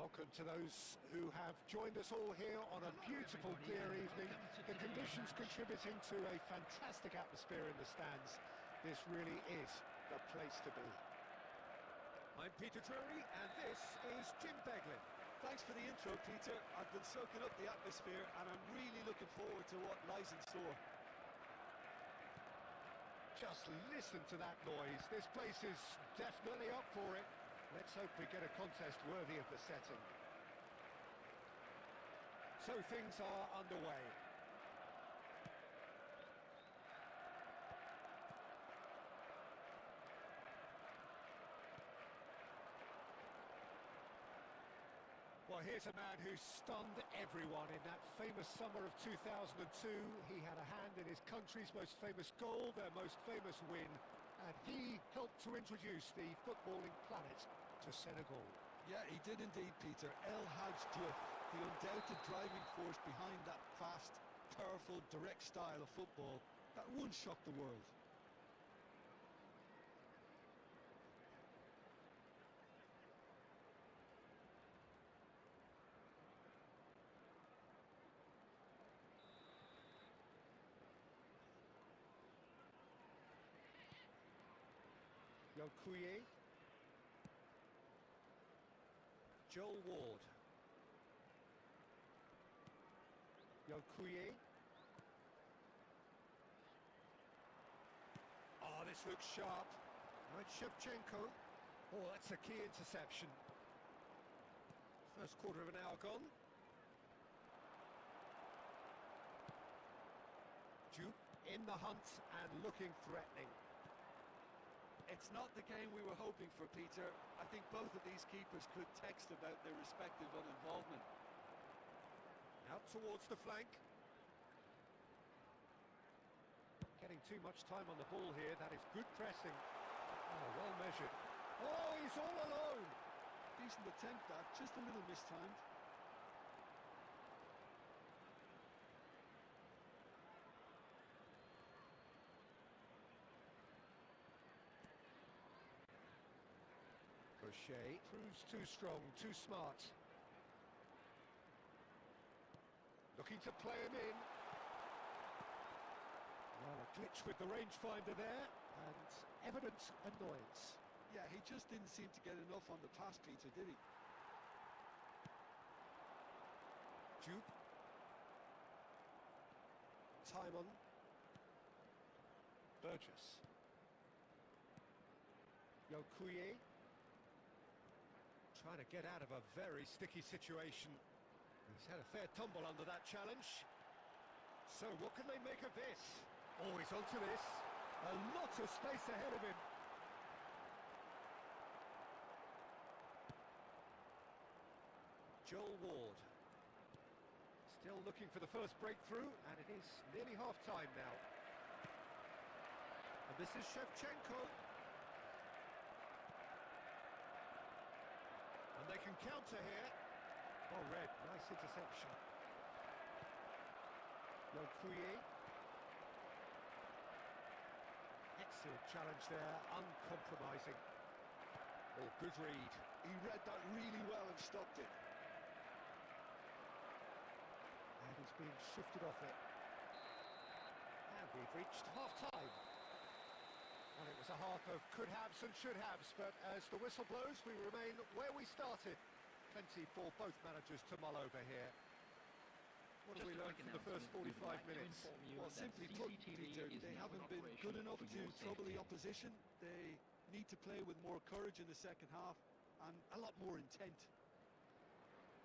welcome to those who have joined us all here on a beautiful, clear evening. The conditions contributing to a fantastic atmosphere in the stands. This really is the place to be. I'm Peter Drury, and this is Jim Beglin. Thanks for the intro, Peter. I've been soaking up the atmosphere, and I'm really looking forward to what lies in store. Just listen to that noise. This place is definitely up for it. Let's hope we get a contest worthy of the setting. So things are underway. Well, here's a man who stunned everyone in that famous summer of 2002. He had a hand in his country's most famous goal, their most famous win, and he helped to introduce the footballing planet to Senegal. Yeah, he did indeed, Peter. El Hadj Diouf, the undoubted driving force behind that fast, powerful, direct style of football that once shocked the world. Yokuye, Joel Ward, Yokuye. Oh, this looks sharp. Right, Shevchenko. Oh, that's a key interception. First quarter of an hour gone. Duke in the hunt and looking threatening. It's not the game we were hoping for, Peter. I think both of these keepers could text about their respective uninvolvement. Out towards the flank. Getting too much time on the ball here. That is good pressing. Oh, well measured. Oh, he's all alone. Decent attempt, that. Just a little mistimed. Crochet proves too strong, too smart. Looking to play him in. Well, a glitch with the rangefinder there, and evident annoyance. Yeah, he just didn't seem to get enough on the pass, Peter, did he? Duke. Timon. Burgess. Yokuye. Trying to get out of a very sticky situation. He's had a fair tumble under that challenge. So what can they make of this? Oh, he's onto this. A lot of space ahead of him. Joel Ward. Still looking for the first breakthrough, and it is nearly half-time now. And this is Shevchenko. And they can counter here. Oh, red, nice interception. Yokuye. Excellent challenge there, uncompromising. Oh, good read. He read that really well and stopped it. And he's being shifted off it. And we've reached half-time. Well, it was a half of could-haves and should-haves, but as the whistle blows, we remain where we started. Plenty for both managers to mull over here. What have we learned from the first 45 minutes? Well, simply put, Peter, they haven't been good enough to trouble the opposition. They need to play with more courage in the second half and a lot more intent.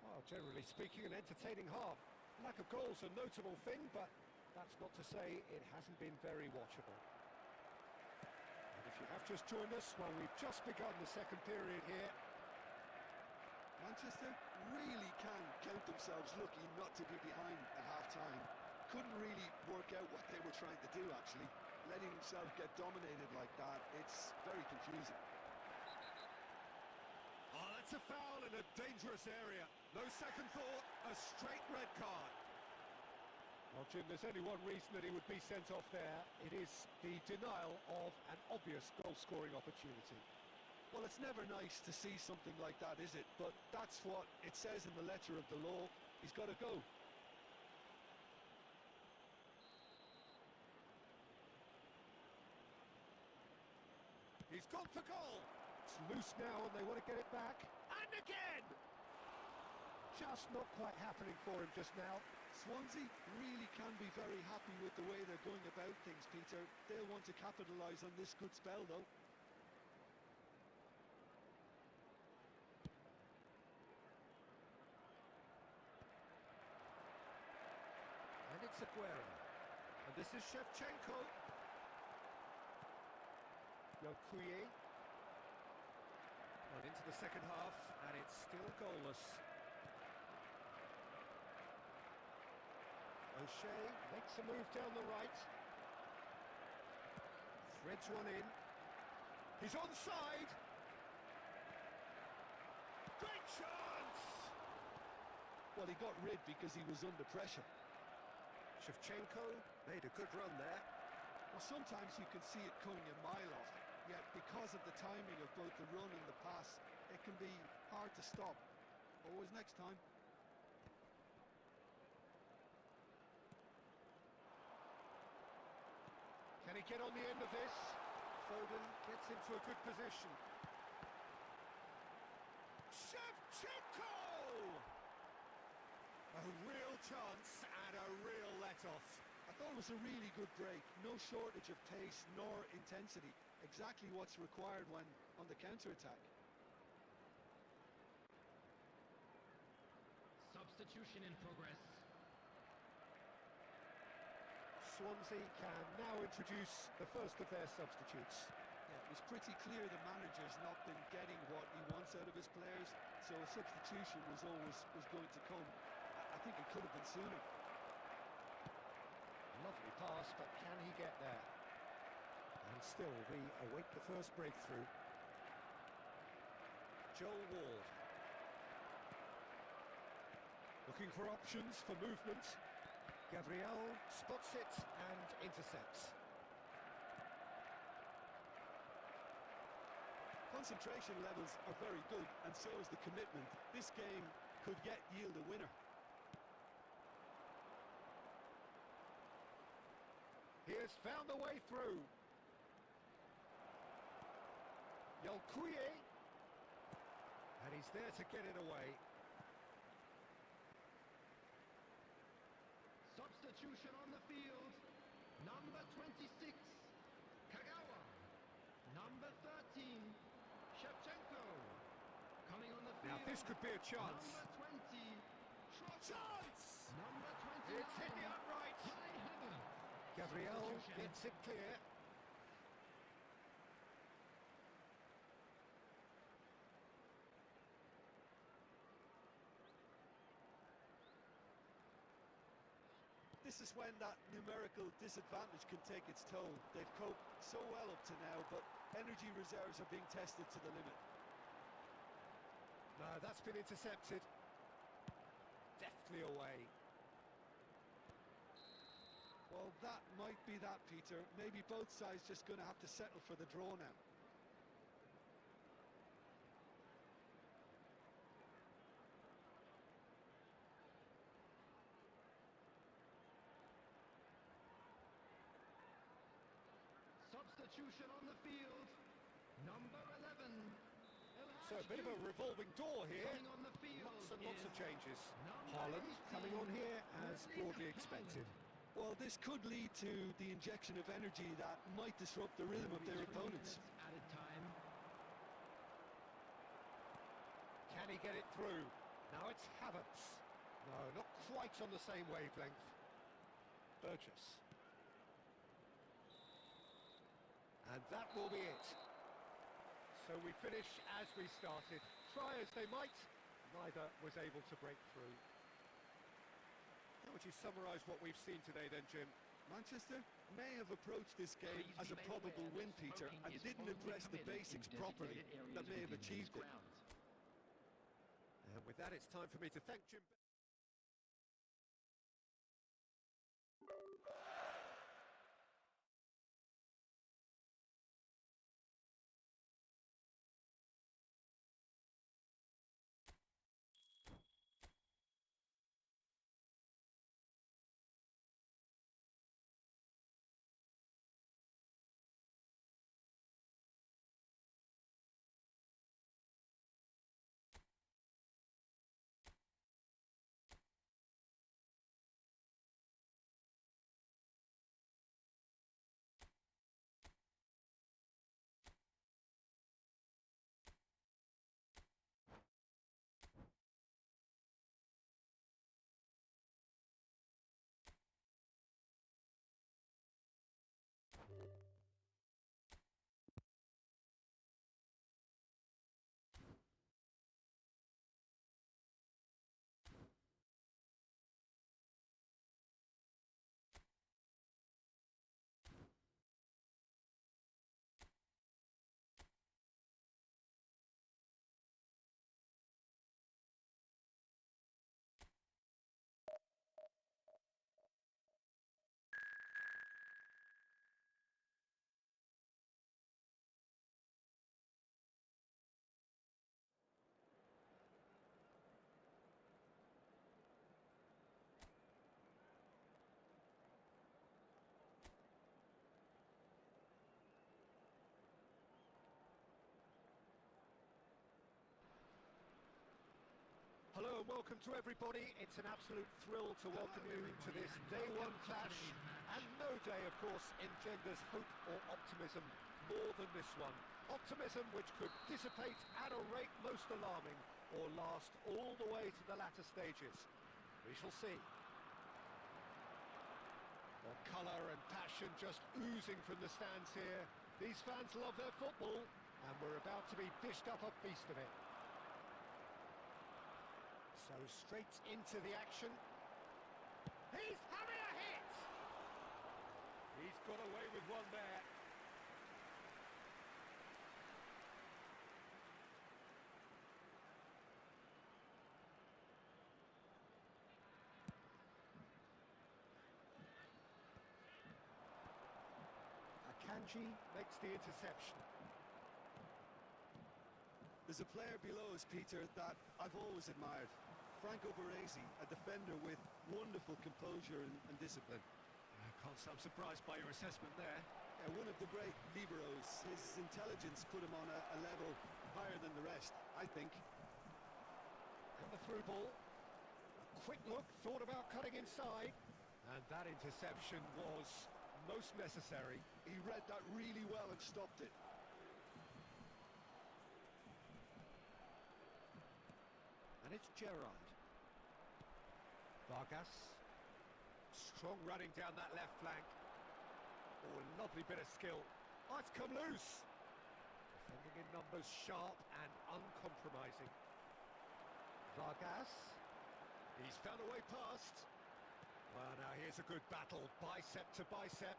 Well, generally speaking, an entertaining half. Lack of goals a notable thing, but that's not to say it hasn't been very watchable. And if you have just joined us, well, we've just begun the second period here. Manchester really can count themselves lucky not to be behind at half-time. Couldn't really work out what they were trying to do, actually. Letting themselves get dominated like that, it's very confusing. Oh, that's a foul in a dangerous area. No second thought, a straight red card. Well, Jim, there's only one reason that he would be sent off there. It is the denial of an obvious goal-scoring opportunity. Well, it's never nice to see something like that, is it? But that's what it says in the letter of the law. He's got to go. He's gone for goal. It's loose now and they want to get it back. And again! Just not quite happening for him just now. Swansea really can be very happy with the way they're going about things, Peter. They'll want to capitalise on this good spell, though. And it's Aguero. And this is Shevchenko. Yokuye. On into the second half, and it's still goalless. O'Shea makes a move down the right. Threads one in. He's onside. Great chance! Well, he got rid because he was under pressure. Shevchenko made a good run there. Well, sometimes you can see it coming a mile off, yet because of the timing of both the run and the pass, it can be hard to stop. Always next time. Can he get on the end of this? Foden gets into a good position. Shevchenko! A real chance and a real let-off. I thought it was a really good break. No shortage of pace nor intensity. Exactly what's required when on the counter-attack. Substitution in progress. Swansea can now introduce the first of their substitutes. Yeah, it was pretty clear the manager's not been getting what he wants out of his players, so a substitution was going to come. I think it could have been sooner. Lovely pass, but can he get there? And still, we await the first breakthrough. Joel Ward. Looking for options for movement. Gabriel spots it and intercepts. Concentration levels are very good, and so is the commitment. This game could yet yield a winner. He has found a way through. Yokuye. And he's there to get it away. Substitution on the field. Number 26, Kagawa. Number 13, Shevchenko. Coming on the field. Now this could be a chance. Number 20, Chance! Number 29. It's hit the upright. High header. Gabriel Substitution. gets it clear. This is when that numerical disadvantage can take its toll. They've coped so well up to now, but energy reserves are being tested to the limit. No, that's been intercepted. Deftly away. Well, that might be that, Peter. Maybe both sides just going to have to settle for the draw now. Substitution on the field. Number 11. So a bit of a revolving door here. Coming on the field Lots and lots of is changes. number Haaland 18, coming on here as broadly Haaland. expected. Well, this could lead to the injection of energy that might disrupt the rhythm of their 3 opponents. minutes added time. Can he get it through? Now it's Havertz. No, not quite on the same wavelength. Burgess. And that will be it. So we finish as we started. Try as they might, neither was able to break through. How would you summarise what we've seen today then, Jim? Manchester may have approached this game as a probable win, Peter, and didn't address the basics properly that may have achieved it. And with that, it's time for me to thank Jim. and welcome to everybody. It's an absolute thrill to welcome you to this day one clash. And no day, of course, engenders hope or optimism more than this one. Optimism which could dissipate at a rate most alarming or last all the way to the latter stages. We shall see. The colour and passion just oozing from the stands here. These fans love their football, and we're about to be dished up a feast of it. So straight into the action. He's having a hit! He's got away with one there. Akanji makes the interception. There's a player below us, Peter, that I've always admired. Franco Baresi, a defender with wonderful composure and discipline. I'm surprised by your assessment there. Yeah, one of the great liberos. His intelligence put him on a level higher than the rest, I think. And the through ball. A quick look, thought about cutting inside. And that interception was most necessary. He read that really well and stopped it. And it's Gerrard. Vargas. Strong running down that left flank. Oh, a lovely bit of skill. Oh, it's come loose. Defending in numbers, sharp and uncompromising. Vargas. He's found a way past. Well, now here's a good battle, bicep to bicep.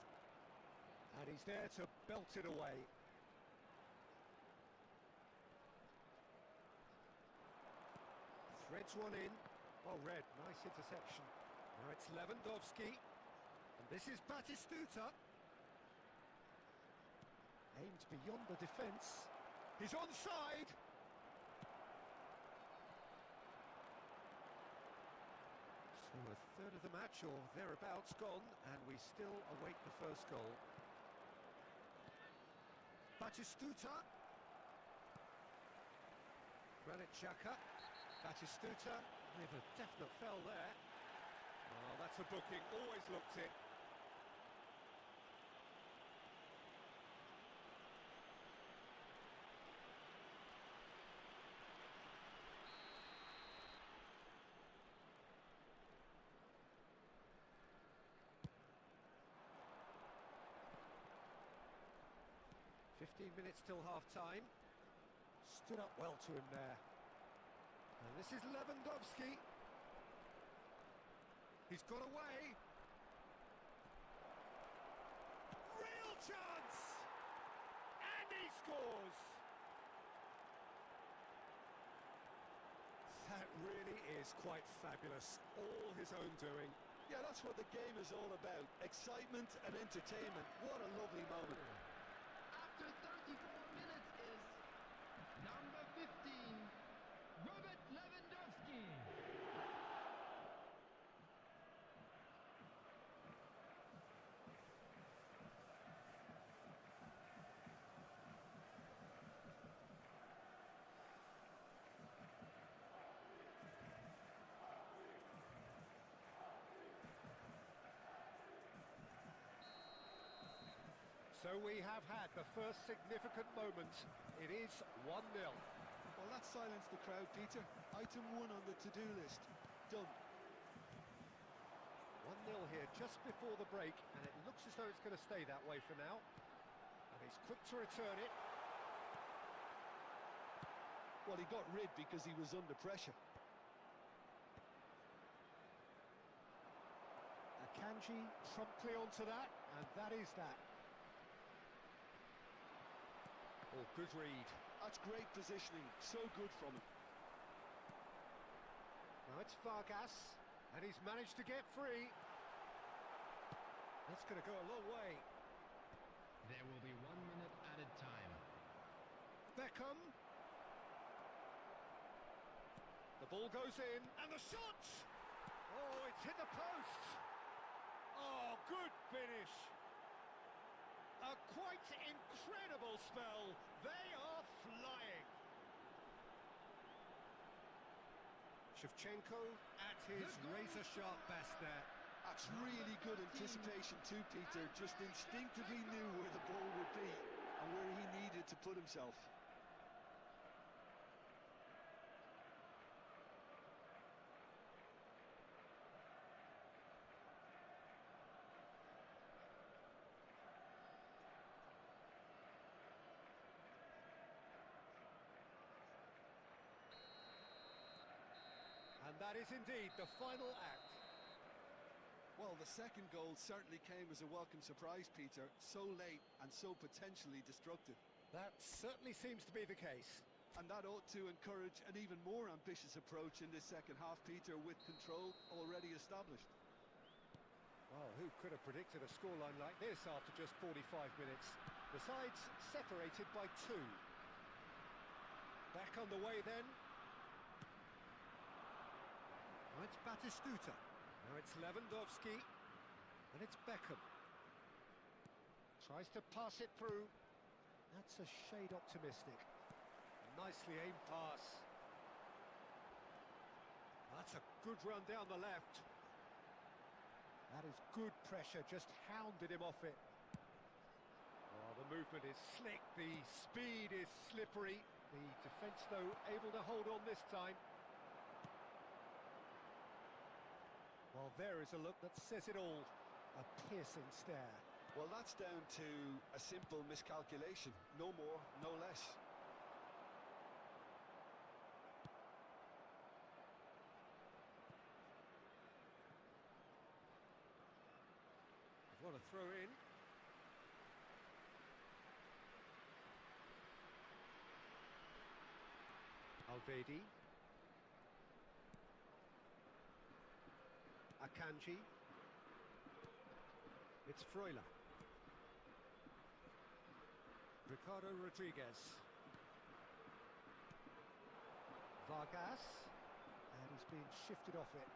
And he's there to belt it away. Threads one in. Well read, nice interception. Now it's Lewandowski. And this is Batistuta. Aimed beyond the defence. He's onside. So a third of the match or thereabouts gone, and we still await the first goal. Batistuta. Granit Xhaka. Batistuta with a definite fell there. Oh, that's a booking, always looked it. Minutes till half-time. Stood up well to him there. And this is Lewandowski. He's got away. Real chance! And he scores! That really is quite fabulous. All his own doing. Yeah, that's what the game is all about. Excitement and entertainment. What a lovely moment. After 34 minutes is number 15, Robert Lewandowski. So we have had the first significant moment. It is 1-0. Well, that silenced the crowd, Peter. Item 1 on the to-do list. Done. 1-0 here just before the break, and it looks as though it's going to stay that way for now. And he's quick to return it. Well, he got rid because he was under pressure. Akanji promptly onto that, and that is that. Oh, good read. That's great positioning. So good from him. Now it's Vargas, and he's managed to get free. That's going to go a long way. There will be 1 minute added time. Beckham. The ball goes in, and the shot! Oh, it's hit the post. Oh, good finish. A quite incredible spell. They are flying. Shevchenko at his razor-sharp best there. That's really good anticipation too, Peter. Just instinctively knew where the ball would be and where he needed to put himself. And that is indeed the final act. Well, the second goal certainly came as a welcome surprise, Peter. So late and so potentially destructive. That certainly seems to be the case. And that ought to encourage an even more ambitious approach in this second half, Peter, with control already established. Well, who could have predicted a scoreline like this after just 45 minutes? The sides separated by 2. Back on the way then. Now it's Batistuta. Now it's Lewandowski. And it's Beckham. Tries to pass it through. That's a shade optimistic. Nicely aimed pass. That's a good run down the left. That is good pressure, just hounded him off it. Oh, the movement is slick, the speed is slippery. The defence, though, able to hold on this time. Well, there is a look that says it all. A piercing stare. Well, that's down to a simple miscalculation. No more, no less. What a throw in. Alvedi. Akanji. It's Freuler. Ricardo Rodriguez. Vargas. And he's being shifted off it.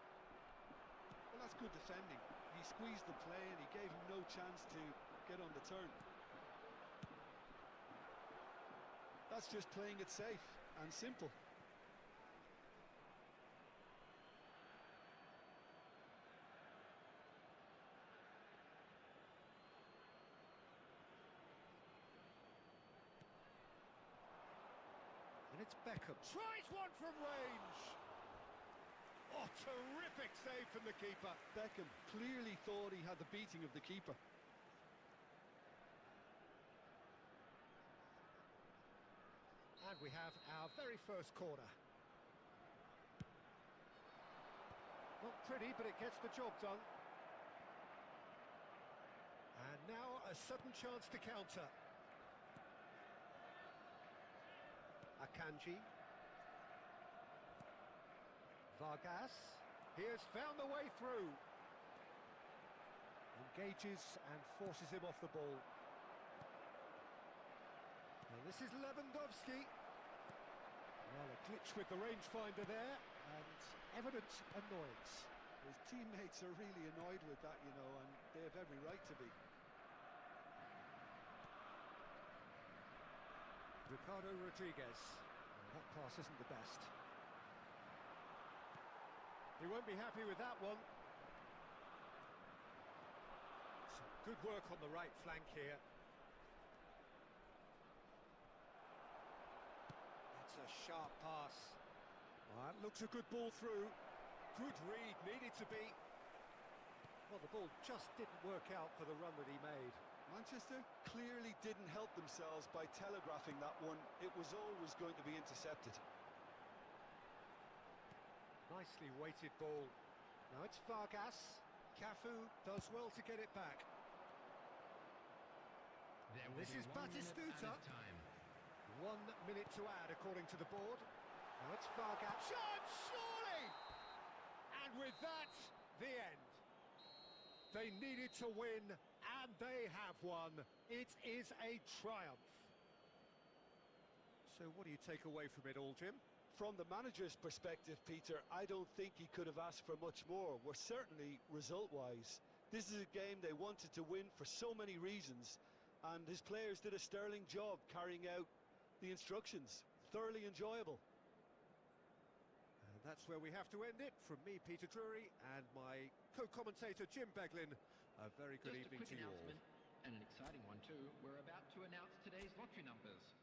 Well, that's good defending. He squeezed the play and he gave him no chance to get on the turn. That's just playing it safe and simple. And it's Beckham. Tries one from range. Oh, terrific save from the keeper. Beckham clearly thought he had the beating of the keeper. And we have our very first corner. Not pretty, but it gets the job done. And now a sudden chance to counter. Akanji. Vargas. He has found the way through. Engages and forces him off the ball. And this is Lewandowski. Well, a glitch with the rangefinder there, and evident annoyance. His teammates are really annoyed with that, you know, and they have every right to be. Ricardo Rodriguez. Well, that pass isn't the best. He won't be happy with that one. Some good work on the right flank here. That's a sharp pass. That looks a good ball through. Good read, needed to be. Well, the ball just didn't work out for the run that he made. Manchester clearly didn't help themselves by telegraphing that one. It was always going to be intercepted. Nicely weighted ball. Now it's Vargas. Cafu does well to get it back. This is Batistuta. 1 minute to add according to the board. Now it's Vargas. Shot, surely! And with that, the end. They needed to win, and they have won. It is a triumph. So what do you take away from it all, Jim? From the manager's perspective, Peter, I don't think he could have asked for much more. We're certainly result-wise. This is a game they wanted to win for so many reasons, and his players did a sterling job carrying out the instructions. Thoroughly enjoyable. That's where we have to end it. From me, Peter Drury, and my co-commentator, Jim Beglin. A very good Just a evening quick to you all. announcement, and an exciting one too. We're about to announce today's lottery numbers.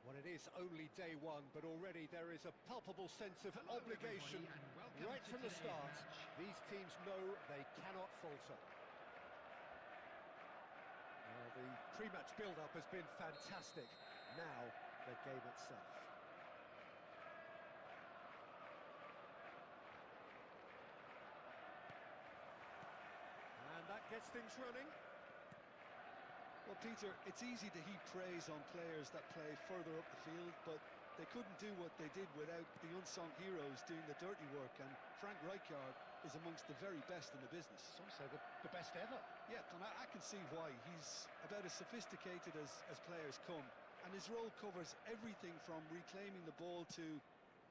Well, it is only day one, but already there is a palpable sense of Hello, obligation everybody, and welcome right to from the today's start. match. These teams know they cannot falter. Well, the pre-match build-up has been fantastic. Now, the game itself. And that gets things running. Well, Peter, it's easy to heap praise on players that play further up the field, but they couldn't do what they did without the unsung heroes doing the dirty work, and Frank Rijkaard is amongst the very best in the business. Some say the best ever. Yeah, and I can see why. He's about as sophisticated as players come, and his role covers everything from reclaiming the ball to,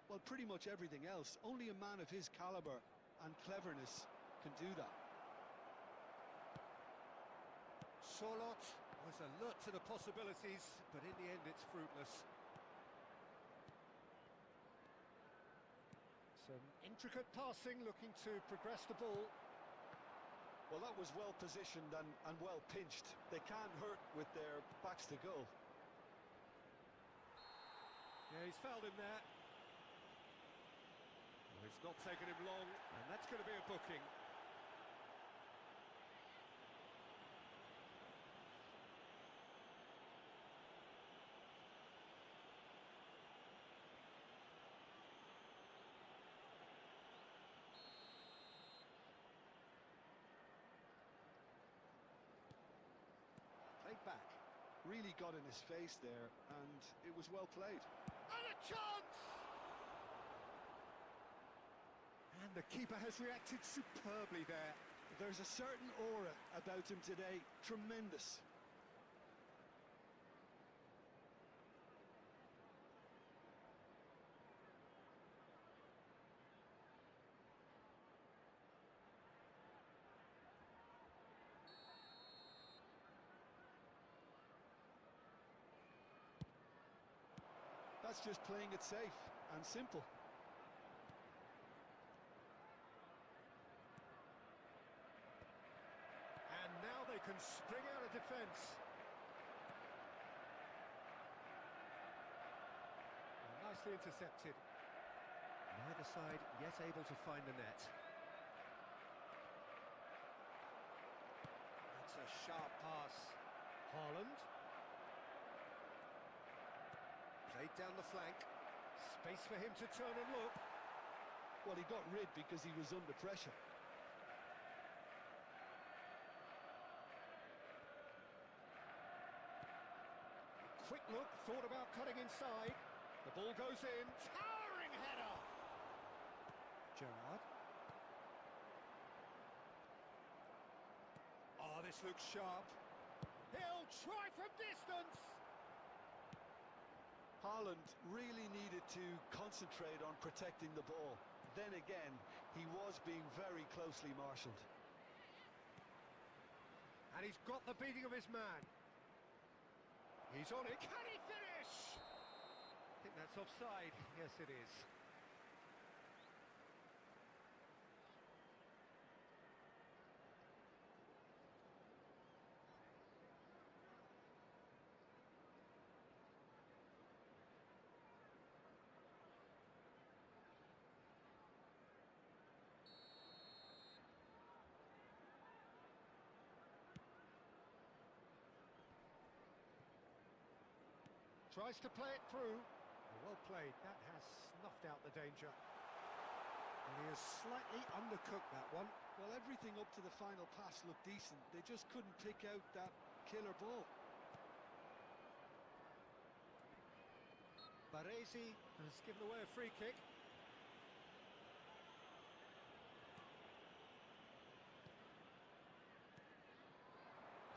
well, pretty much everything else. Only a man of his calibre and cleverness can do that. Sorlot was alert to the possibilities, but in the end it's fruitless. Some intricate passing, looking to progress the ball. Well, that was well positioned and well pinched. They can't hurt with their backs to goal. Yeah, he's fouled him there. Well, it's not taken him long, and that's going to be a booking. Played back. Really got in his face there, and it was well played. And a chance! And the keeper has reacted superbly there. There's a certain aura about him today. Tremendous. That's just playing it safe and simple. And now they can spring out of defence. Nicely intercepted. Neither side yet able to find the net. That's a sharp pass. Haaland. Played down the flank. Space for him to turn and look. Well, he got rid because he was under pressure. Quick look, thought about cutting inside. The ball goes in. Towering header! Gerrard. Oh, this looks sharp. He'll try from distance! Haaland really needed to concentrate on protecting the ball. Then again, he was being very closely marshalled. And he's got the beating of his man. He's on it. Can he finish? I think that's offside. Yes, it is. Tries to play it through. Well played. That has snuffed out the danger. And he has slightly undercooked that one. Well, everything up to the final pass looked decent. They just couldn't pick out that killer ball. Baresi has given away a free kick.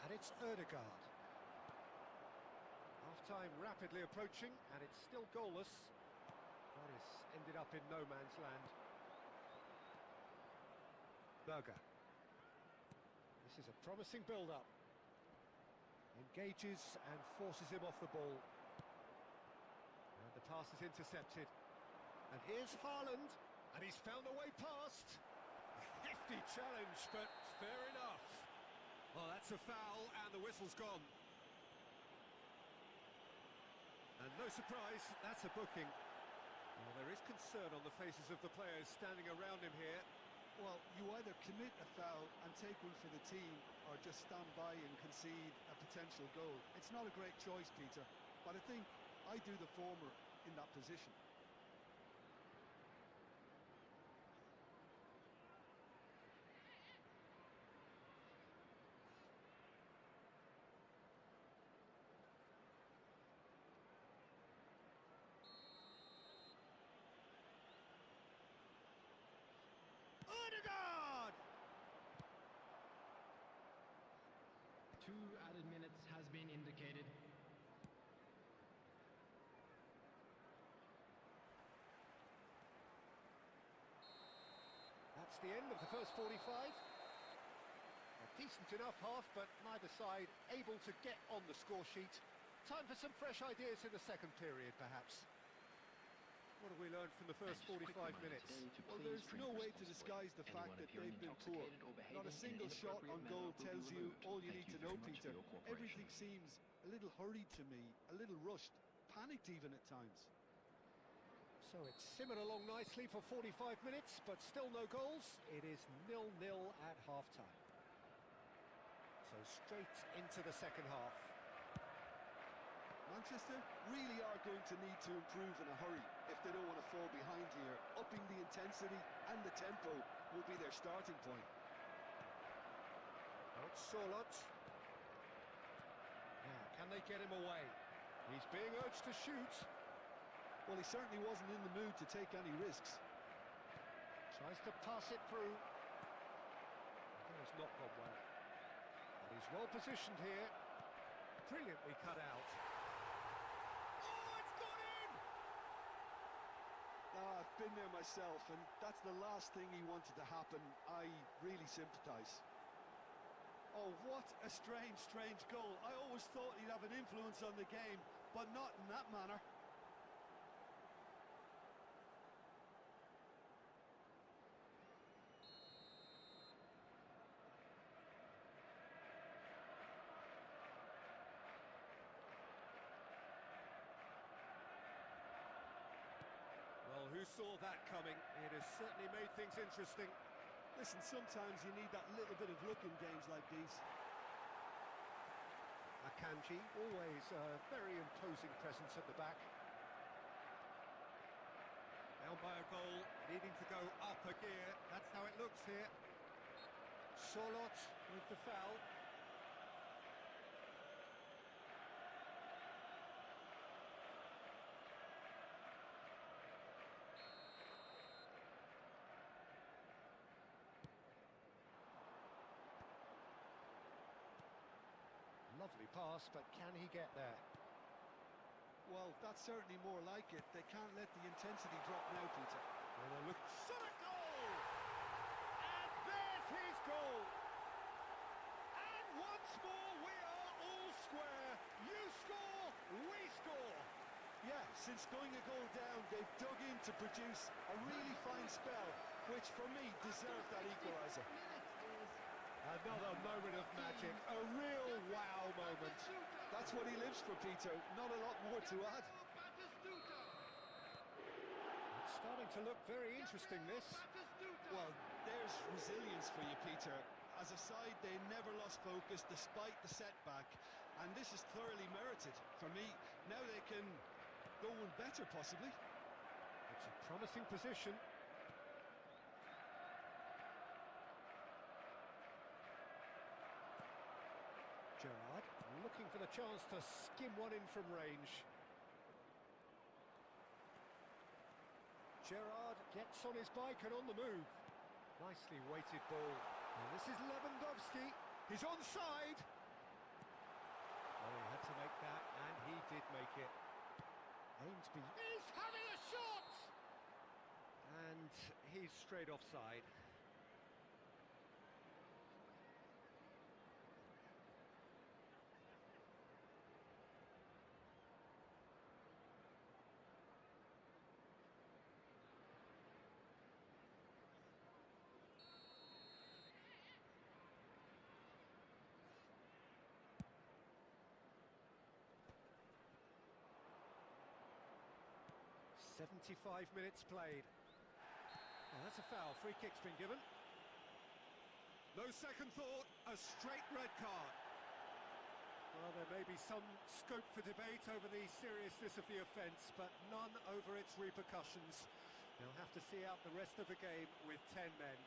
And it's Ødegaard. Half-time rapidly approaching, and it's still goalless. But it's ended up in no man's land. Berger. This is a promising build-up. Engages and forces him off the ball. And the pass is intercepted. And here's Haaland, and he's found a way past. A hefty challenge, but fair enough. Well, that's a foul, and the whistle's gone. And no surprise, that's a booking. Well, there is concern on the faces of the players standing around him here. Well, you either commit a foul and take one for the team, or just stand by and concede a potential goal. It's not a great choice, Peter, but I think I do the former in that position. Ødegaard! 2 added minutes has been indicated. That's the end of the first 45. A decent enough half, but neither side able to get on the score sheet. Time for some fresh ideas in the second period, perhaps. What have we learned from the first 45 minutes? Well, there's no way to disguise the fact that they've been poor. Not a single shot on goal tells you all you need to know, Peter. Everything seems a little hurried to me, a little rushed, panicked even at times. So it's simmered along nicely for 45 minutes, but still no goals. It is 0-0 at half-time. So straight into the second half. Manchester really are going to need to improve in a hurry if they don't want to fall behind here. Upping the intensity and the tempo will be their starting point. Oh, it's Sorloth. Now, can they get him away? He's being urged to shoot. Well, he certainly wasn't in the mood to take any risks. Tries to pass it through. That has not gone well. But he's well positioned here. Brilliantly cut out. I've been there myself, and that's the last thing he wanted to happen. I really sympathise. Oh, what a strange, strange goal. I always thought he'd have an influence on the game, but not in that manner. Well, who saw that coming? It has certainly made things interesting. Listen, sometimes you need that little bit of luck in games like these. Akanji, always a very imposing presence at the back. Down by a goal, needing to go up a gear. That's how it looks here. Sorloth with the foul. Lovely pass, but can he get there? Well, that's certainly more like it. They can't let the intensity drop now, Peter. Well, they look shot at goal! And there's his goal! And once more we are all square. You score, we score. Yeah, since going a goal down, they've dug in to produce a really fine spell, which for me deserved that equaliser. Another moment of magic, a real wow moment. That's what he lives for, Peter. Not a lot more to add. It's starting to look very interesting, this. Well, there's resilience for you, Peter. As a side, they never lost focus despite the setback, and this is thoroughly merited. For me, now they can go one better, possibly. It's a promising position. Gerrard looking for the chance to skim one in from range. Gerrard gets on his bike and on the move. Nicely weighted ball. And this is Lewandowski. He's onside. Oh, he had to make that, and he did make it. Ainsby is having a shot! And he's straight offside. "75 minutes played. Oh, that's a foul. Free kick's been given. No second thought, a straight red card. Well, there may be some scope for debate over the seriousness of the offence, but none over its repercussions. They'll have to see out the rest of the game with 10 men.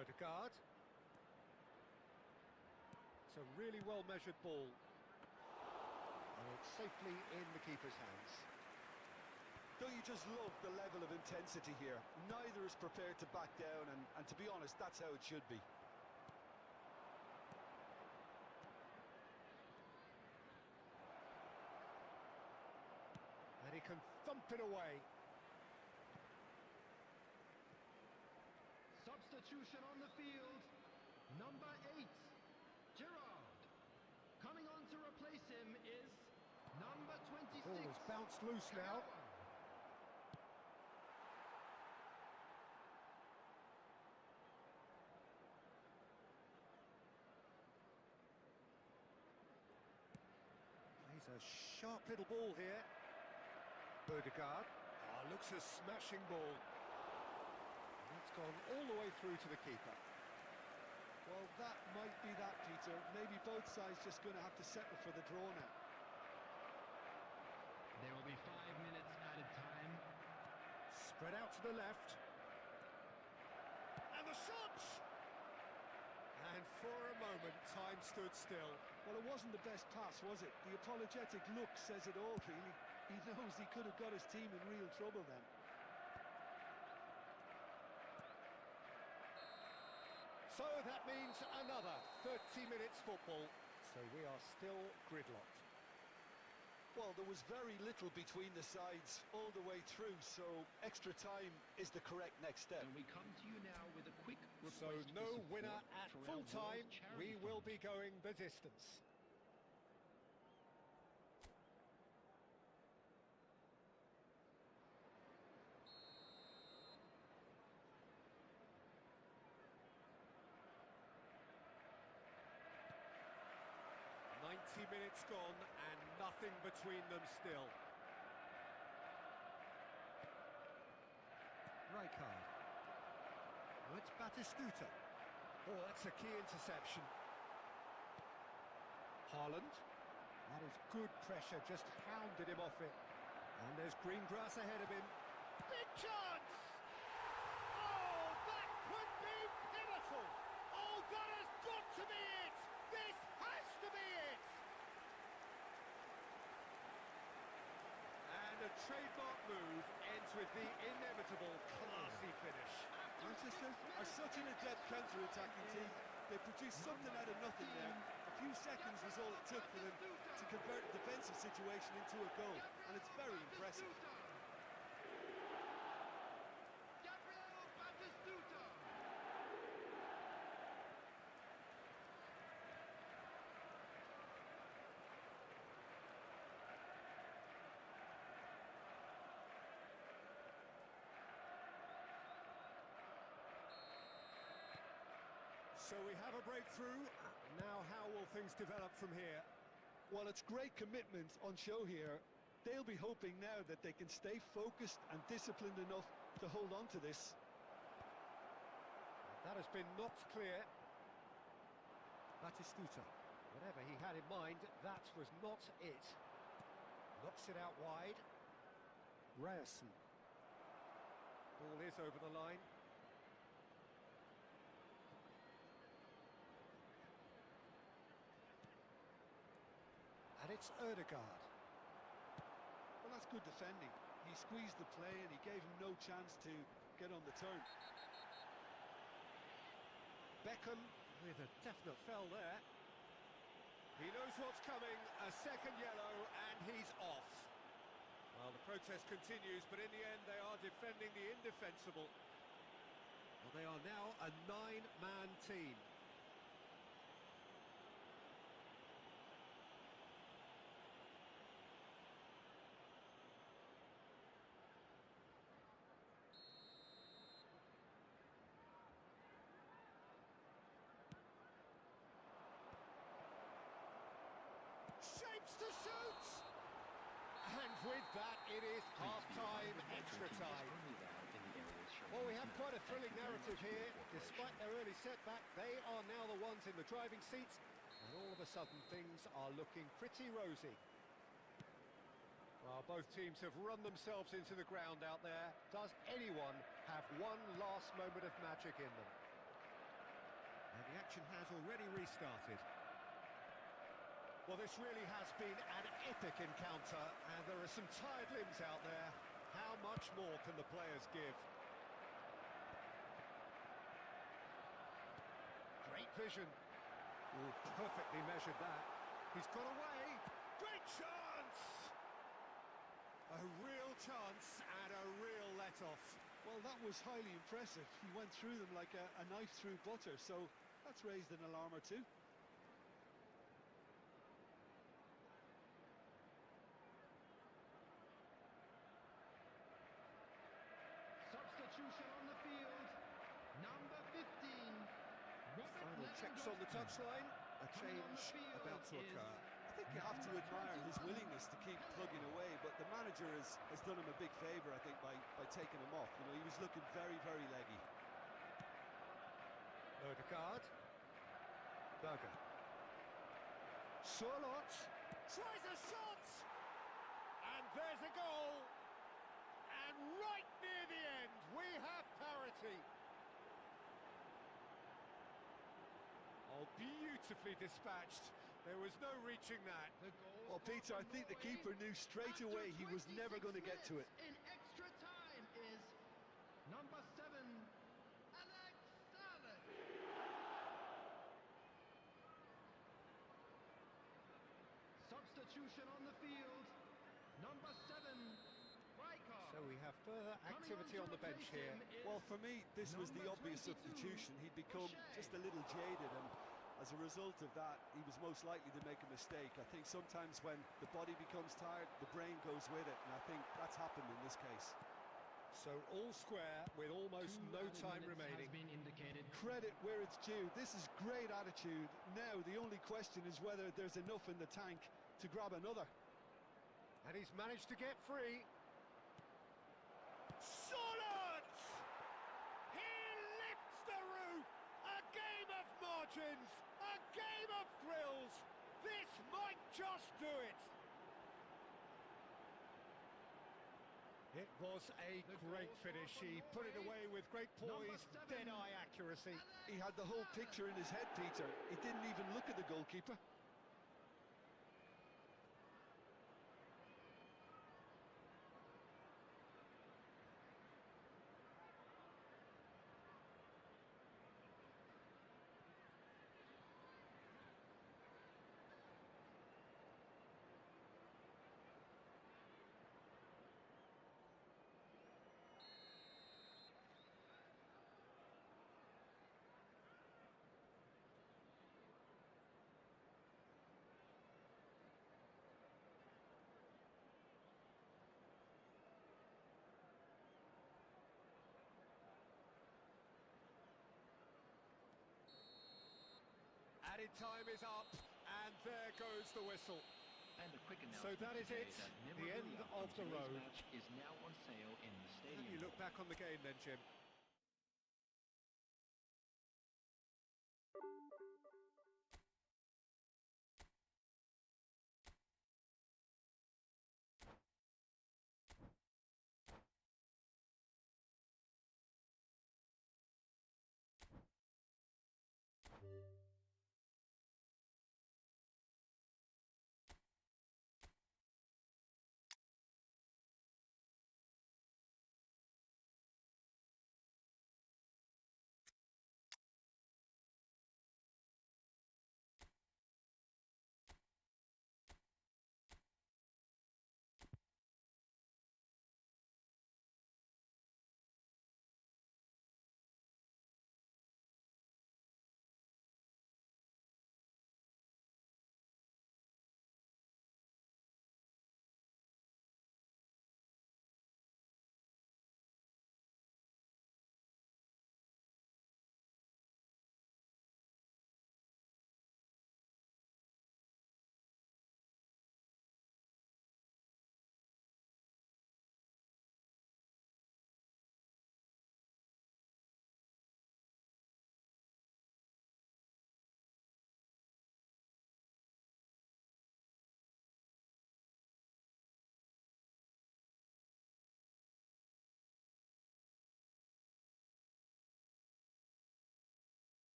Ødegaard. It's a really well-measured ball. And it's safely in the keeper's hands. Don't you just love the level of intensity here? Neither is prepared to back down, and to be honest, that's how it should be. And he can thump it away. Substitution on the field. Number 8, Gerrard. Coming on to replace him is number 26. Ball has bounced loose now. Plays a sharp little ball here. Ødegaard. Oh, looks a smashing ball. That's gone all the way through to the keeper. Well, that might be that, Peter. Maybe both sides just going to have to settle for the draw now. There will be 5 minutes added time. Spread out to the left. And the shots! And for a moment, time stood still. Well, it wasn't the best pass, was it? The apologetic look says it all, really. He knows he could have got his team in real trouble then. So that means another 30 minutes football. So we are still gridlocked. Well, there was very little between the sides all the way through, so extra time is the correct next step. And we come to you now with a quick request So no for support winner at for our full time. World Charity We will Fund. be going the distance. Minutes gone and nothing between them still. Rijkaard. Oh, it's Batistuta. Oh, that's a key interception. Haaland. That is good pressure, just hounded him off it. And there's green grass ahead of him. Big chance! Oh, that could be pivotal! Oh, that has got to be it! This has to be it! trademark move ends with the inevitable classy finish. Manchester are such an adept counter-attacking team. They produced something out of nothing there. A few seconds was all it took for them to convert a defensive situation into a goal, and it's very impressive. So we have a breakthrough. Now how will things develop from here? Well, it's great commitment on show here. They'll be hoping now that they can stay focused and disciplined enough to hold on to this. That has been knocked clear. Batistuta. Whatever he had in mind, that was not it. Knocks it out wide. Ryerson. Ball is over the line. And it's Ødegaard. Well, that's good defending. He squeezed the play and he gave him no chance to get on the turn. Beckham with a definite fell there. He knows what's coming, a second yellow, and he's off. Well, the protest continues, but in the end they are defending the indefensible. Well, they are now a 9-man team. Shapes to shoot! And with that, it is half-time, extra time. Well, we have quite a thrilling narrative here. Despite their early setback, they are now the ones in the driving seat, and all of a sudden things are looking pretty rosy. Well, both teams have run themselves into the ground out there. Does anyone have one last moment of magic in them? And the action has already restarted. Well, this really has been an epic encounter, and there are some tired limbs out there. How much more can the players give? Great vision. Ooh, perfectly measured that. He's got away. Great chance! A real chance and a real let-off. Well, that was highly impressive. He went through them like a knife through butter, so that's raised an alarm or two. Substitution on the field. Number 15. Final checks on the touchline. A change about to occur. I think you have to admire his willingness to keep plugging away, but the manager has done him a big favour, I think, by taking him off. You know, he was looking very, very leggy. Ødegaard. Berger. Charlotte tries a shot! And there's a goal! And right near the end, we have parity. Oh, beautifully dispatched. There was no reaching that. Well, Peter, I think the keeper knew straight away he was never going to get to it. In extra time is number 7, Alex Saleh. Substitution on the field. Number 7, Rijkaard. So we have further activity on the bench here. Well, for me, this was the Number obvious 22, substitution. He'd become just a little jaded, and as a result of that, he was most likely to make a mistake. I think sometimes when the body becomes tired, the brain goes with it, and I think that's happened in this case. So all square with almost no time remaining. Has been indicated. Credit where it's due. This is great attitude. Now, the only question is whether there's enough in the tank to grab another. And he's managed to get free. Solid! He lifts the roof! A game of margins! A game of thrills! This might just do it! It was a great finish. He put it away with great poise, dead-eye accuracy. He had the whole picture in his head, Peter. He didn't even look at the goalkeeper. added time is up, and there goes the whistle. And a quick So announcement that is today it, that the end memorabilia of from the today's road. match is now on sale in the And stadium. you look back on the game then, Jim.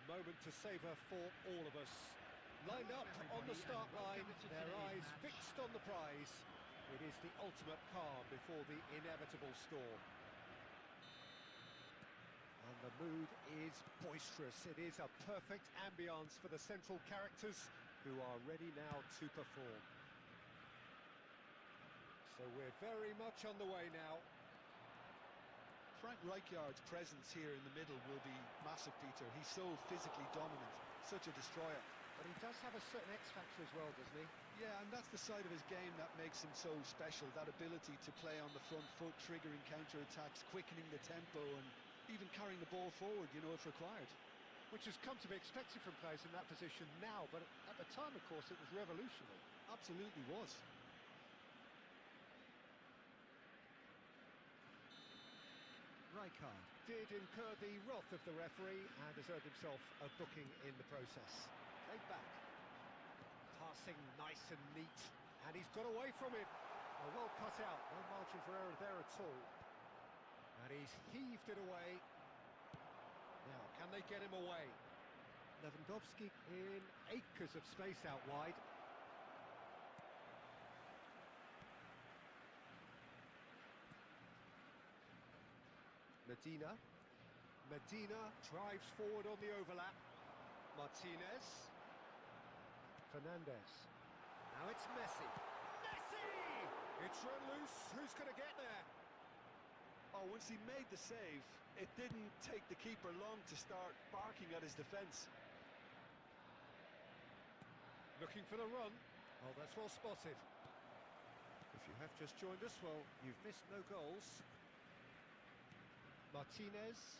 moment to savour for all of us. Lined up on the start line, their eyes fixed on the prize. It is the ultimate calm before the inevitable storm. And the mood is boisterous. It is a perfect ambience for the central characters who are ready now to perform. So we're very much on the way now. Frank Rijkaard's presence here in the middle will be massive, Peter. He's so physically dominant, such a destroyer. But he does have a certain X factor as well, doesn't he? Yeah, and that's the side of his game that makes him so special, that ability to play on the front foot, triggering counter-attacks, quickening the tempo, and even carrying the ball forward, you know, if required. Which has come to be expected from players in that position now, but at the time, of course, it was revolutionary. Absolutely was. Rijkaard did incur the wrath of the referee and has earned himself a booking in the process. Played back. Passing nice and neat, and he's got away from it. Oh, well cut out, no margin for error there at all. And he's heaved it away. Now, can they get him away? Lewandowski in acres of space out wide. Medina drives forward on the overlap. Martinez. Fernandez. Now it's Messi. Messi! It's run loose. Who's going to get there? Oh, once he made the save, it didn't take the keeper long to start barking at his defence. Looking for the run. Oh, that's well spotted. If you have just joined us, well, you've missed no goals. Martinez.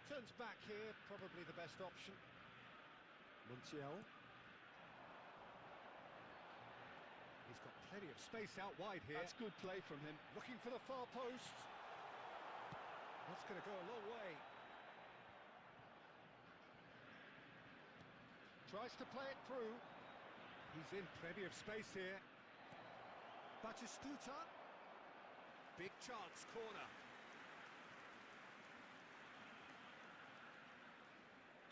Turns back here, probably the best option. Montiel. He's got plenty of space out wide here. That's good play from him. Looking for the far post. That's going to go a long way. Tries to play it through. He's in plenty of space here. Batistuta. Big chance, corner.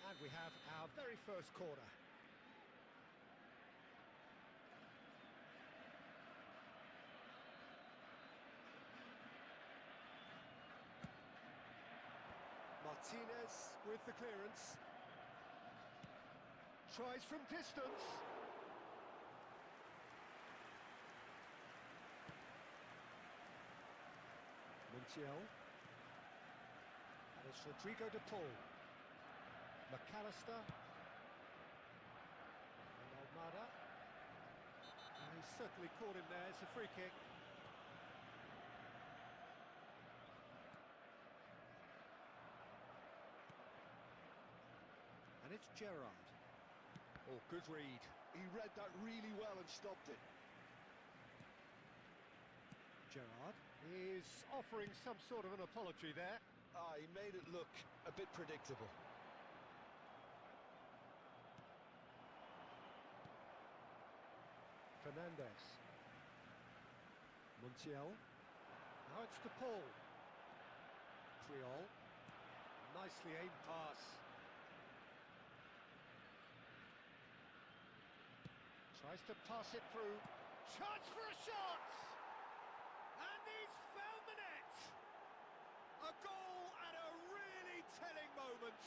And we have our very first corner. Martinez with the clearance. Tries from distance. Montiel. And it's Rodrigo de Paul. McAllister. And Almada. And he's certainly caught him there. It's a free kick. And it's Gerrard. Oh, good read. He read that really well and stopped it. Gerrard is offering some sort of an apology there. He made it look a bit predictable. Fernandez. Montiel. Now it's De Paul. Triol. Nicely aimed pass. Tries to pass it through. Chance for a shot! And he's found the net! A goal at a really telling moment.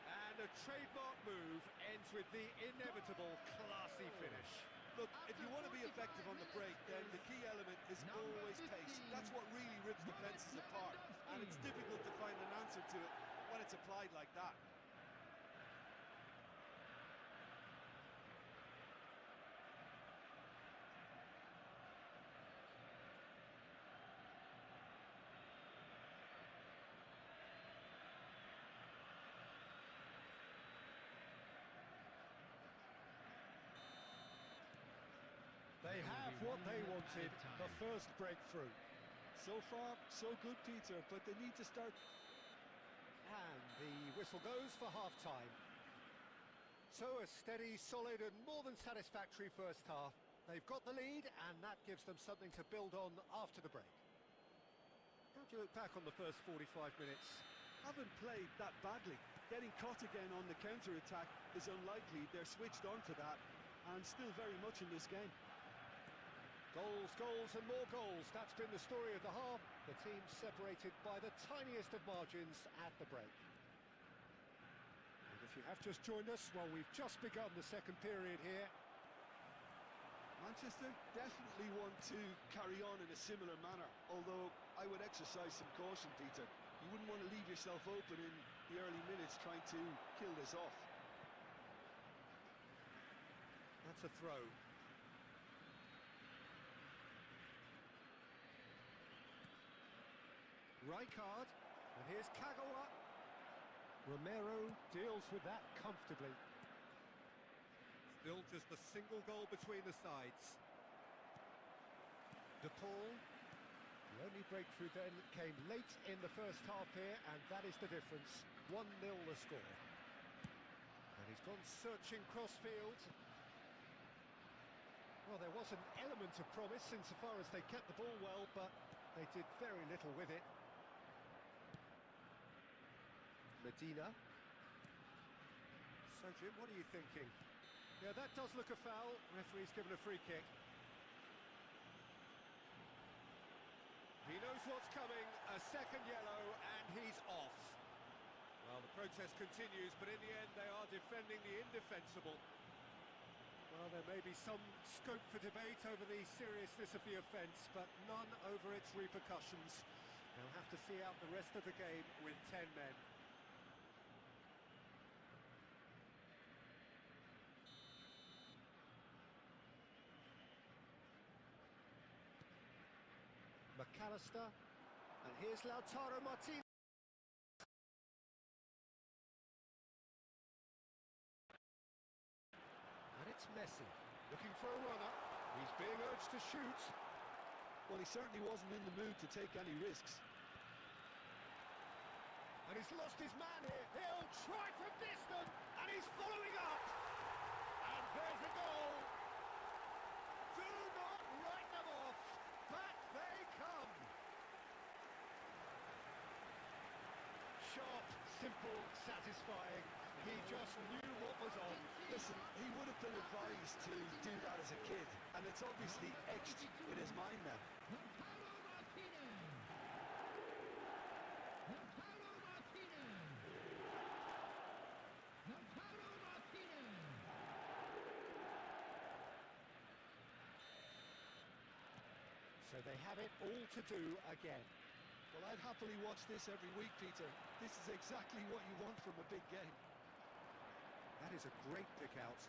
And a trademark move ends with the inevitable classy finish. Look, if you want to be effective on the break, then the key element is always pace. That's what really rips defences apart, and it's difficult to find an answer to it when it's applied like that. They have what they wanted, the first breakthrough. So far, so good, Peter, but they need to start. And the whistle goes for half-time. So a steady, solid and more than satisfactory first half. They've got the lead and that gives them something to build on after the break. Now do you look back on the first 45 minutes? Haven't played that badly. Getting caught again on the counter-attack is unlikely. They're switched on to that and still very much in this game. Goals, goals and more goals. That's been the story of the half. The team separated by the tiniest of margins at the break. And if you have just joined us, well, we've just begun the second period here. Manchester definitely want to carry on in a similar manner, although I would exercise some caution, Peter. You wouldn't want to leave yourself open in the early minutes trying to kill this off. That's a throw. Rijkaard, and here's Kagawa. Romero deals with that comfortably. Still just a single goal between the sides. De Paul. The only breakthrough then came late in the first half here, and that is the difference. 1-0 the score. And he's gone searching crossfield. Well, there was an element of promise insofar as they kept the ball well, but they did very little with it. Medina. So, Jim, what are you thinking? Yeah, that does look a foul. Referee's given a free kick. He knows what's coming, a second yellow, and he's off. Well, the protest continues, but in the end they are defending the indefensible. Well, there may be some scope for debate over the seriousness of the offence, but none over its repercussions. They'll have to see out the rest of the game with 10 men. McAllister, and here's Lautaro Martinez. And it's Messi, looking for a runner. He's being urged to shoot. Well, he certainly wasn't in the mood to take any risks. And he's lost his man here. He'll try from distance, and he's following up. And there's a goal. Do not write them off. Back they come. Sharp, simple, satisfying. He just knew what was on. Listen, he would have been advised to do that as a kid, and it's obviously etched in his mind now. So they have it all to do again. Well, I'd happily watch this every week, Peter. This is exactly what you want from a big game. That is a great pick out.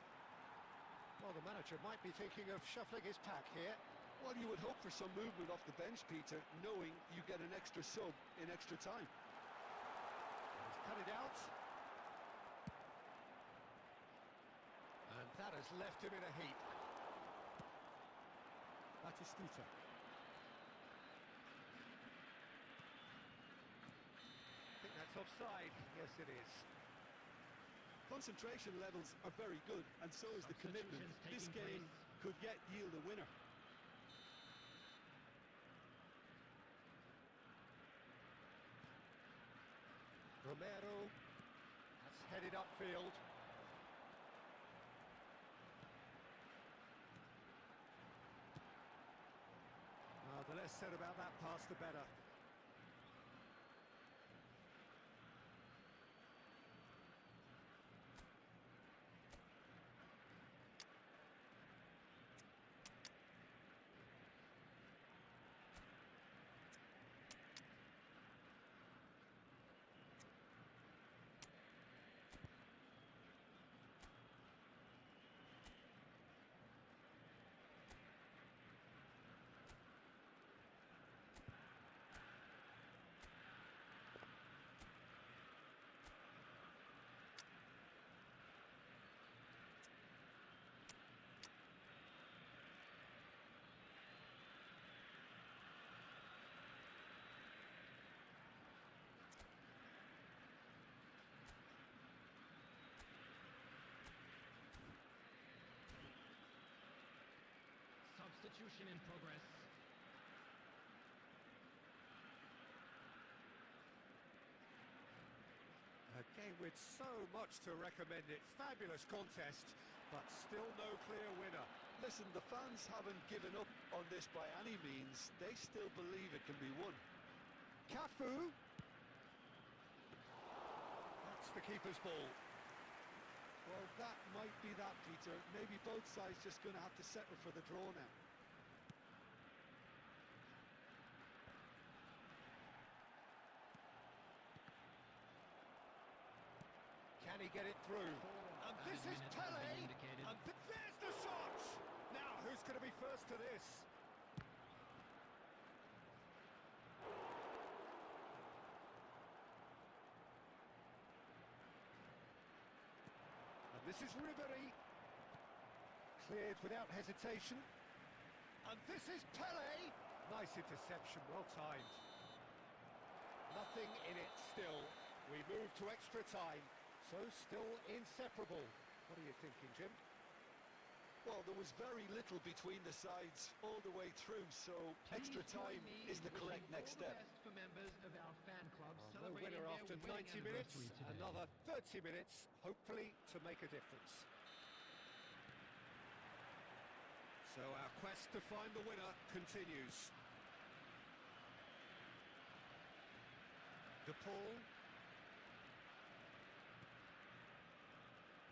Well, the manager might be thinking of shuffling his pack here. Well, you would hope for some movement off the bench, Peter, knowing you get an extra sub in extra time. He's cut it out. And that has left him in a heap. Batistuta. I think that's offside. Yes, it is. Concentration levels are very good, and so is the commitment. This game could yet yield a winner. Romero has headed upfield. The less said about that pass, the better. Substitution in progress. game with so much to recommend it. Fabulous contest, but still no clear winner. Listen, the fans haven't given up on this by any means. They still believe it can be won. Cafu. That's the keeper's ball. Well, that might be that, Peter. Maybe both sides just going to have to settle for the draw now. Can he get it through? And this is Pele, and there's the shot! Now, who's going to be first to this? And this is Ribery. Cleared without hesitation. And this is Pele. Nice interception, well timed. Nothing in it still. We move to extra time. So still inseparable. What are you thinking, Jim? Well, there was very little between the sides all the way through, so extra time is the correct next step. For members of our fan club No winner after 90 minutes. Another 30 minutes, hopefully, to make a difference. So our quest to find the winner continues. De Paul.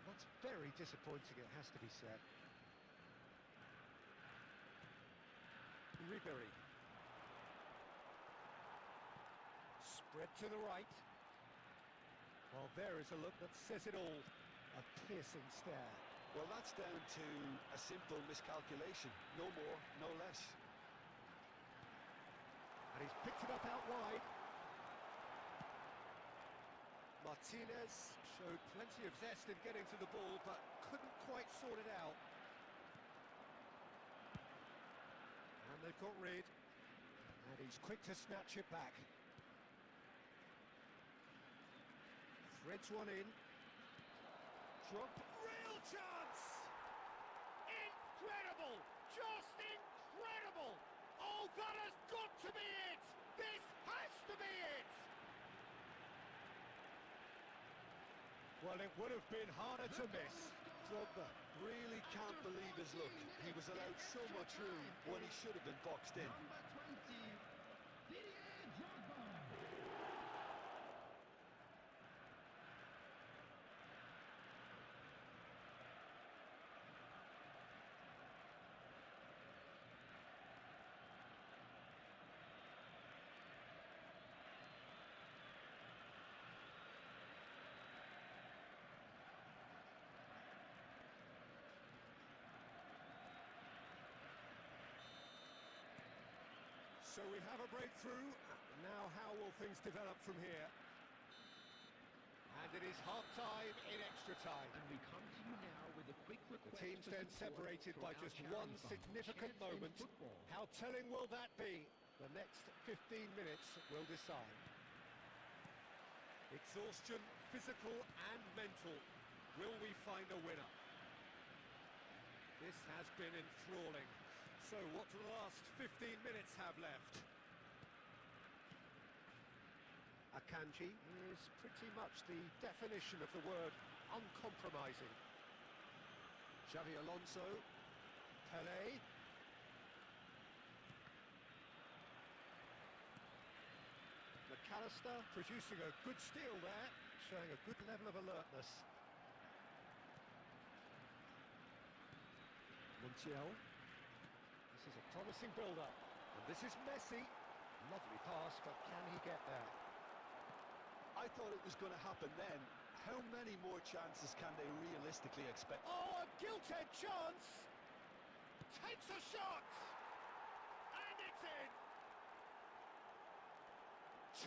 That's very disappointing, it has to be said. Ribery. Spread to the right. Well, there is a look that says it all. A piercing stare. Well, that's down to a simple miscalculation. No more, no less. And he's picked it up out wide. Martinez showed plenty of zest in getting to the ball, but couldn't quite sort it out. And they've got rid. And he's quick to snatch it back. Threads one in. Drop. Real chance! Incredible! Just incredible! Oh, that has got to be it! This has to be it! Well, it would have been harder to miss. Drogba really can't believe his luck. He was allowed so much room when he should have been boxed in. Number 20, Didier Drogba. So we have a breakthrough. Now how will things develop from here? And it is half-time in extra time. And we come to you now with a quick request. The teams then separated by just one significant moment. Football. How telling will that be? The next 15 minutes will decide. Exhaustion, physical and mental. Will we find a winner? This has been enthralling. So what do the last 15 minutes have left? Akanji is pretty much the definition of the word uncompromising. Xavi Alonso, Pele. McAllister producing a good steal there, showing a good level of alertness. Montiel. This is a promising build-up. And this is Messi. Lovely pass, but can he get there? I thought it was going to happen then. How many more chances can they realistically expect? Oh, a gilt-edged chance! Takes a shot! And it's in!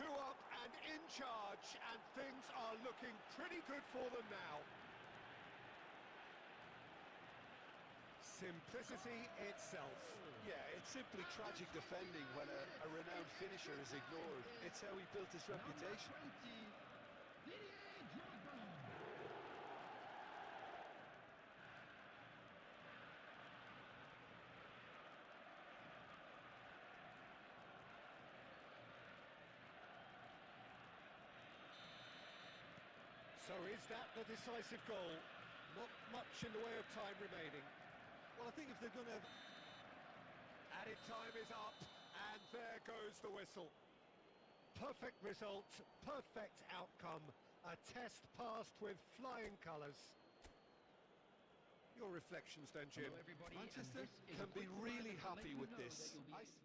Two up and in charge, and things are looking pretty good for them now. Simplicity itself. Yeah, it's simply tragic defending when a renowned finisher is ignored. It's how he built his reputation. Number 20, Didier Drogba. So is that the decisive goal? Not much in the way of time remaining. Well, I think if they're going to... Added time is up, and there goes the whistle. Perfect result, perfect outcome. A test passed with flying colours. Your reflections then, Jim? Hello everybody, and Manchester this is can a be quick really reminder to let happy you with know this. that you'll be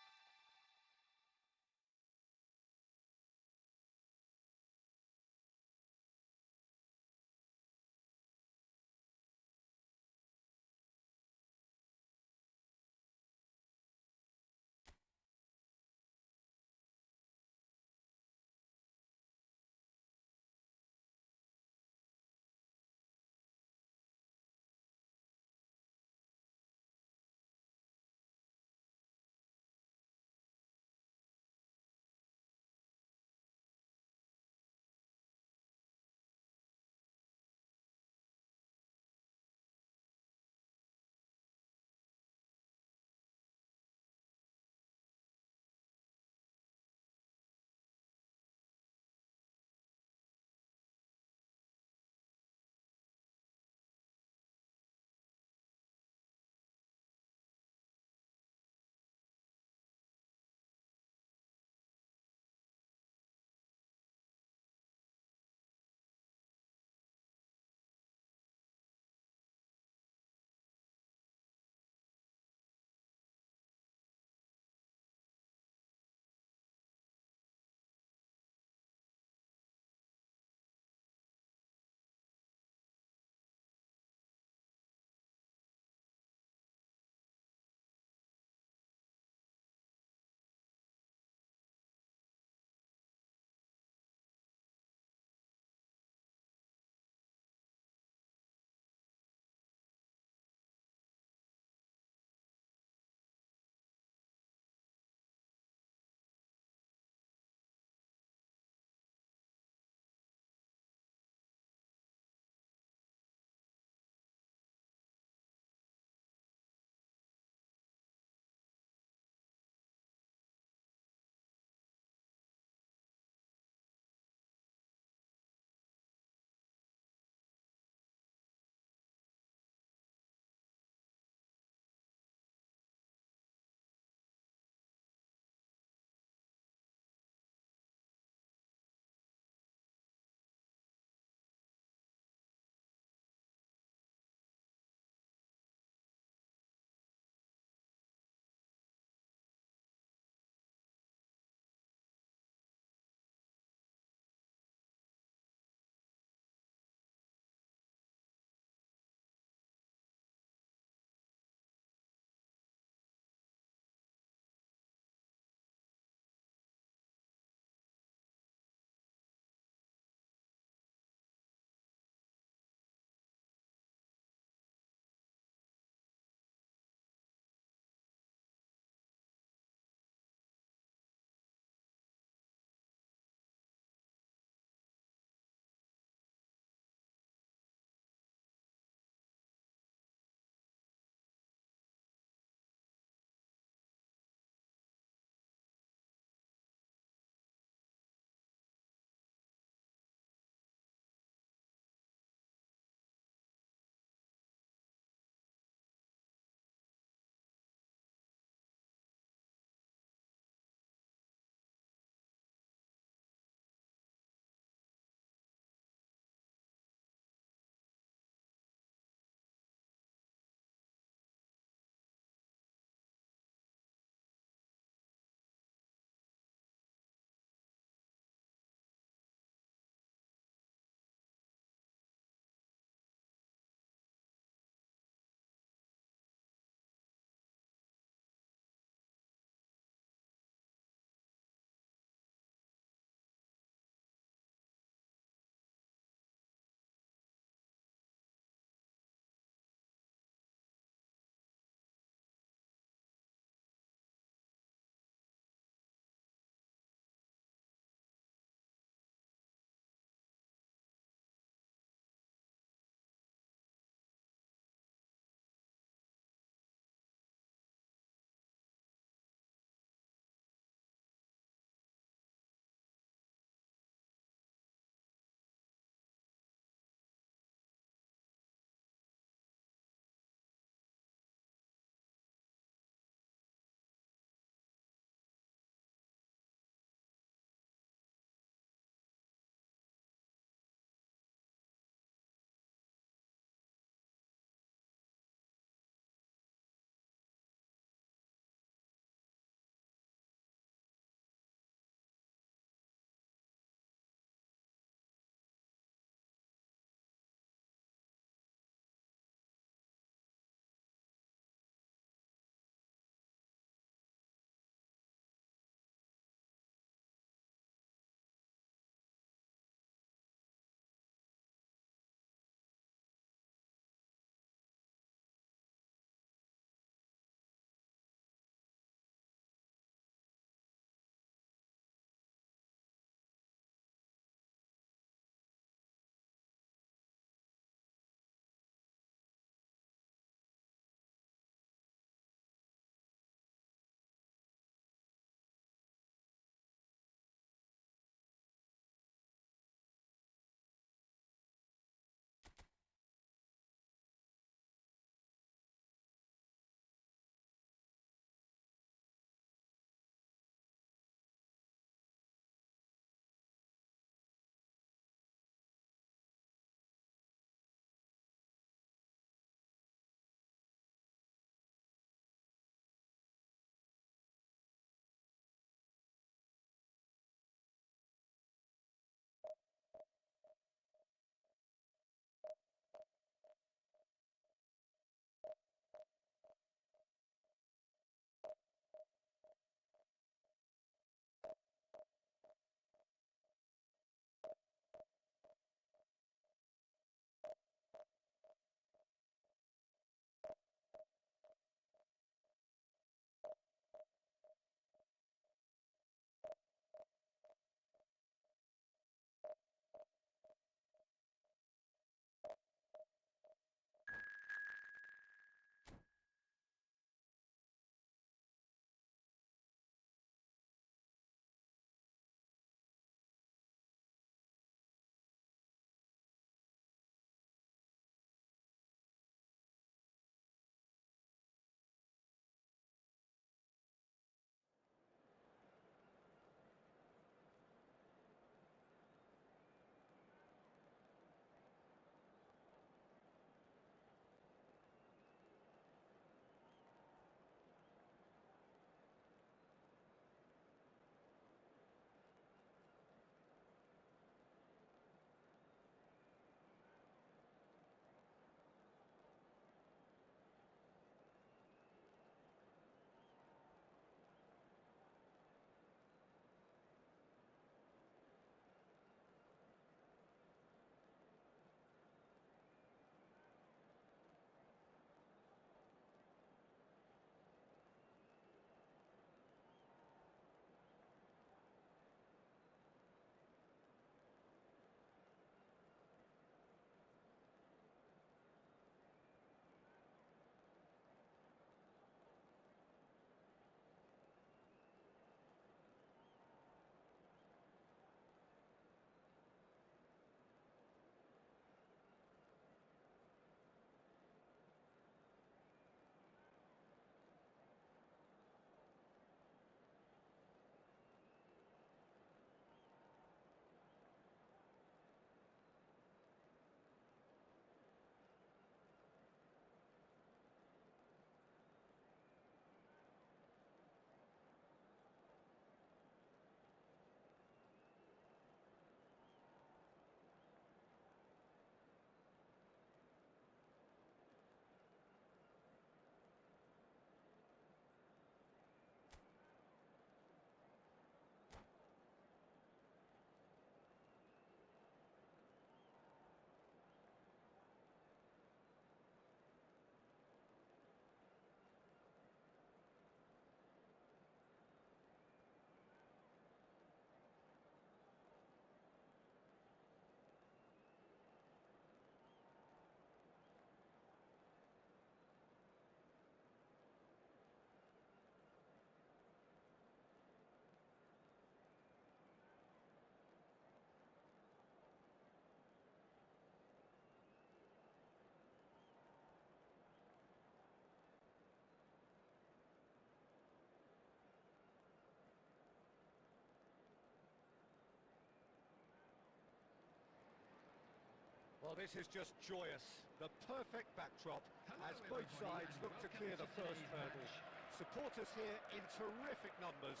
Well, this is just joyous. The perfect backdrop as Hello, both everybody, sides and look to welcome clear to the first today's hurdle. match. Supporters here in terrific numbers.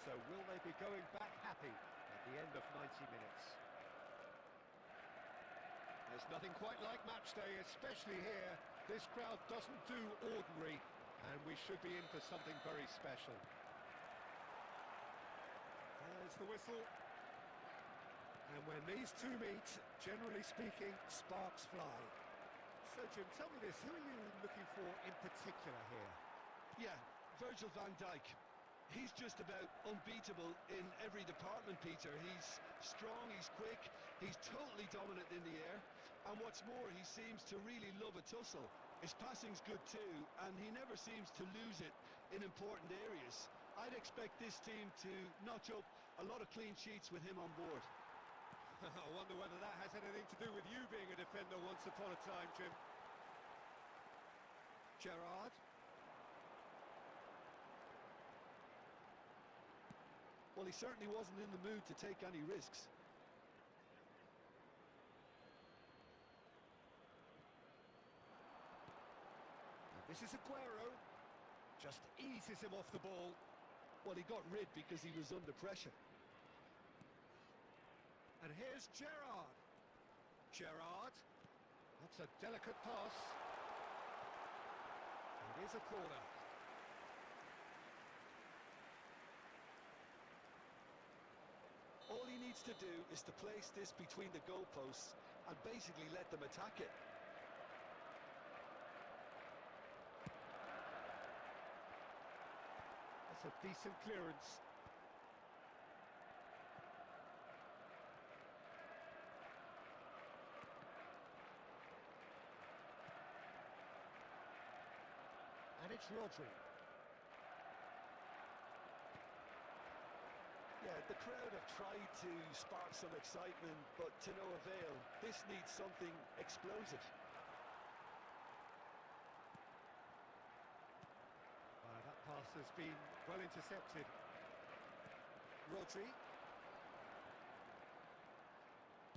So will they be going back happy at the end of 90 minutes? There's nothing quite like match day, especially here. This crowd doesn't do ordinary, and we should be in for something very special. There's the whistle. And when these two meet, generally speaking, sparks fly. So, Jim, tell me this, who are you looking for in particular here? Yeah, Virgil van Dijk. He's just about unbeatable in every department, Peter. He's strong, he's quick, he's totally dominant in the air. And what's more, he seems to really love a tussle. His passing's good too, and he never seems to lose it in important areas. I'd expect this team to notch up a lot of clean sheets with him on board. I wonder whether that has anything to do with you being a defender once upon a time, Jim. Gerrard. Well, he certainly wasn't in the mood to take any risks. And this is Aguero. Just eases him off the ball. Well, he got rid because he was under pressure. And here's Gerrard. Gerrard. That's a delicate pass. It is a corner. All he needs to do is to place this between the goalposts and basically let them attack it. That's a decent clearance. And it's Rodri. Yeah, the crowd have tried to spark some excitement, but to no avail. This needs something explosive. That pass has been well intercepted. Rodri.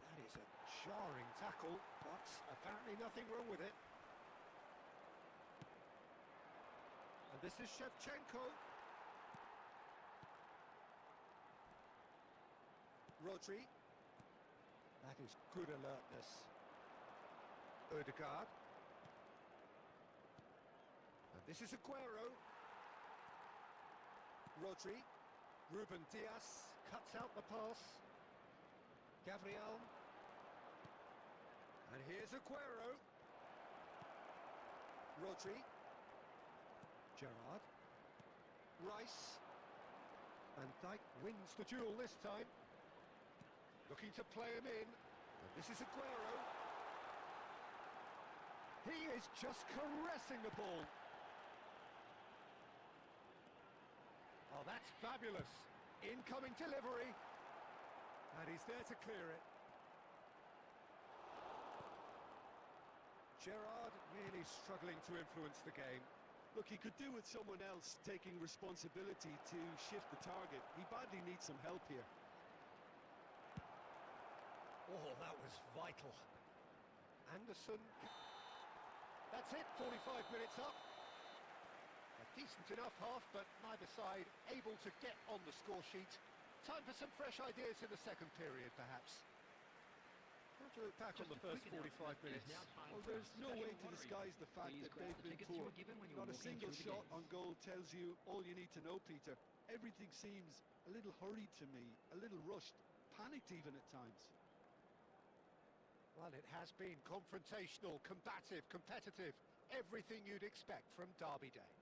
That is a jarring tackle, but apparently nothing wrong with it. And this is Shevchenko. Rodri. That is good alertness. Ødegaard. And this is Aguero. Rodri. Ruben Dias cuts out the pass. Gabriel. And here's Aguero. Rodri. Gerrard. Rice. And Dijk wins the duel this time. Looking to play him in. And this is Aguero. He is just caressing the ball. Oh, that's fabulous. Incoming delivery. And he's there to clear it. Gerrard really struggling to influence the game. Look, he could do with someone else taking responsibility to shift the target. He badly needs some help here. Oh, that was vital. Anderson. That's it, 45 minutes up. A decent enough half, but neither side able to get on the score sheet. Time for some fresh ideas in the second period, perhaps. How do you look back on the first 45 minutes? Well, there's no way to disguise the fact that they've been poor. Not a single shot on goal tells you all you need to know, Peter. Everything seems a little hurried to me, a little rushed, panicked even at times. Well, it has been confrontational, combative, competitive. Everything you'd expect from Derby Day.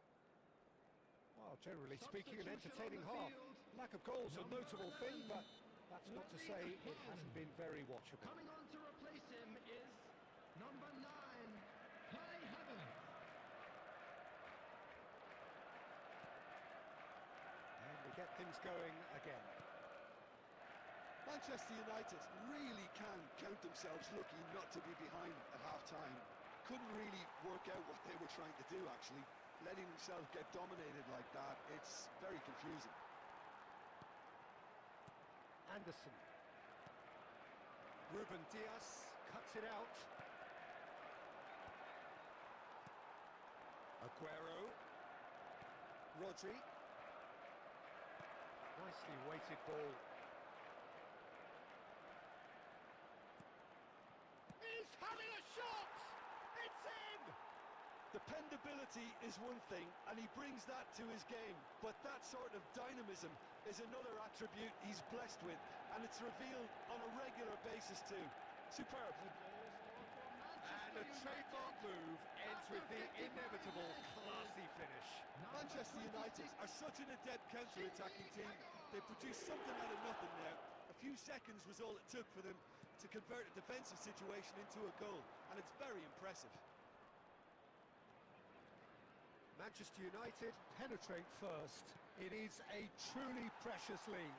Well, generally speaking, an entertaining half. Lack of goals a notable thing, but that's not to say it hasn't been very watchable. Coming on to replace him is number 9, Kai Havertz. And we get things going again. Manchester United really can count themselves lucky not to be behind at half-time. Couldn't really work out what they were trying to do, actually. Letting themselves get dominated like that, it's very confusing. Anderson. Ruben Dias cuts it out. Aguero. Rodri. Nicely weighted ball. He's having a shot! It's in! Dependability is one thing, and he brings that to his game, but that sort of dynamism is another attribute he's blessed with, and it's revealed on a regular basis too. Superb. And a trademark move ends with the inevitable classy finish. Manchester United are such an adept counter-attacking team. They produced something out of nothing now. A few seconds was all it took for them to convert a defensive situation into a goal, and it's very impressive. Manchester United penetrate first. It is a truly precious lead.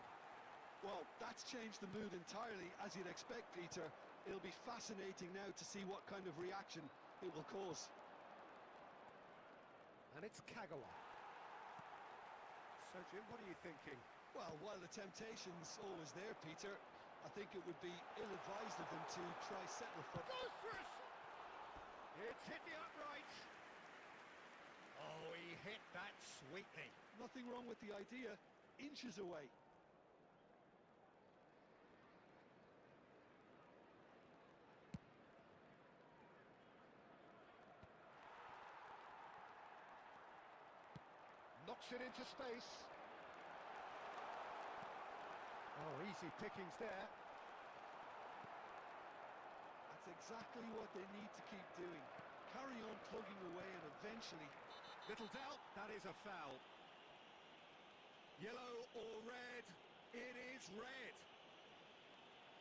Well, that's changed the mood entirely, as you'd expect, Peter. It'll be fascinating now to see what kind of reaction it will cause. And it's Kagawa. So, Jim, what are you thinking? Well, while the temptation's always there, Peter, I think it would be ill-advised of them to try settle for... Goes for a shot! It's hit the upright. Oh, he hit that sweetly. Nothing wrong with the idea. Inches away. Knocks it into space. Oh, easy pickings there. That's exactly what they need to keep doing. Carry on plugging away, and eventually... Little doubt, that is a foul. Yellow or red? It is red.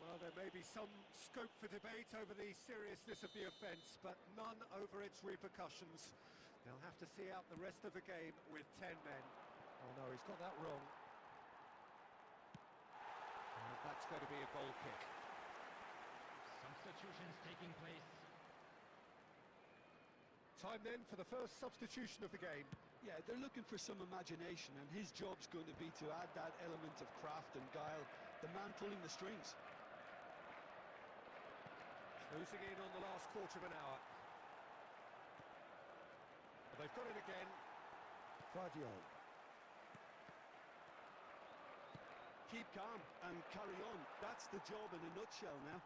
Well, there may be some scope for debate over the seriousness of the offence, but none over its repercussions. They'll have to see out the rest of the game with 10 men. Oh no, he's got that wrong. And that's going to be a goal kick. Substitutions taking place. Time then for the first substitution of the game. Yeah, they're looking for some imagination, and his job's going to be to add that element of craft and guile, the man pulling the strings. Closing in on the last quarter of an hour. They've got it again. Guardiola. Keep calm and carry on. That's the job in a nutshell now.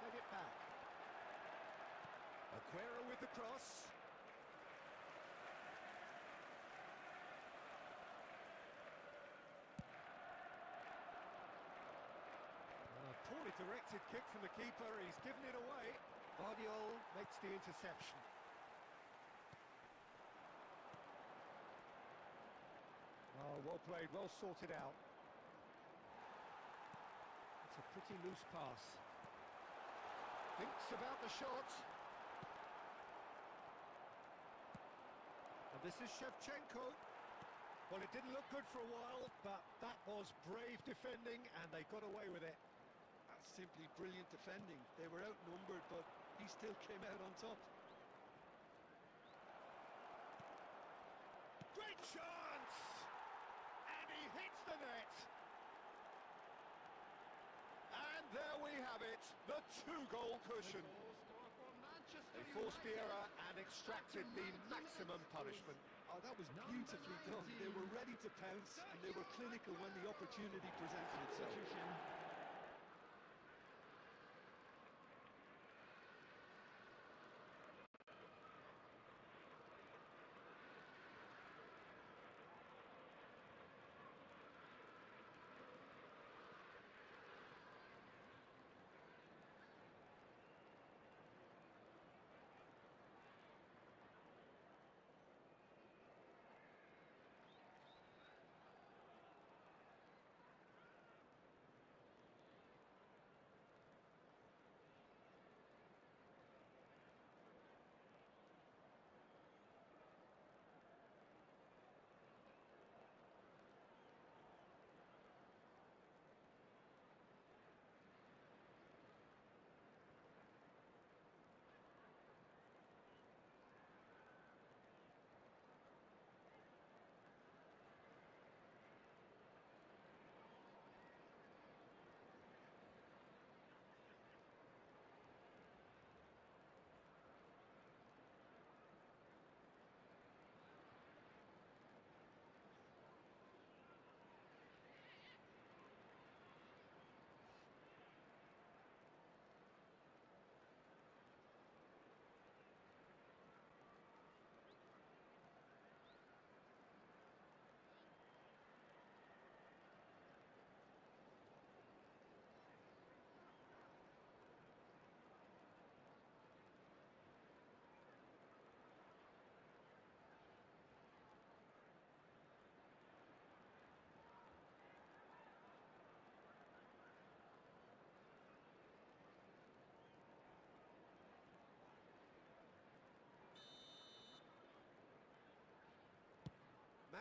He's it back. Aguero with the cross. Poorly directed kick from the keeper. He's given it away. Guardiola makes the interception. Oh, well played, well sorted out. It's a pretty loose pass. Thinks about the shot. And this is Shevchenko. Well, it didn't look good for a while, but that was brave defending, and they got away with it. That's simply brilliant defending. They were outnumbered, but he still came out on top. Great chance! And he hits the net. And there we have it, the two-goal cushion. They forced the error and extracted the maximum punishment. Oh, that was beautifully done. They were ready to pounce, and they were clinical when the opportunity presented itself.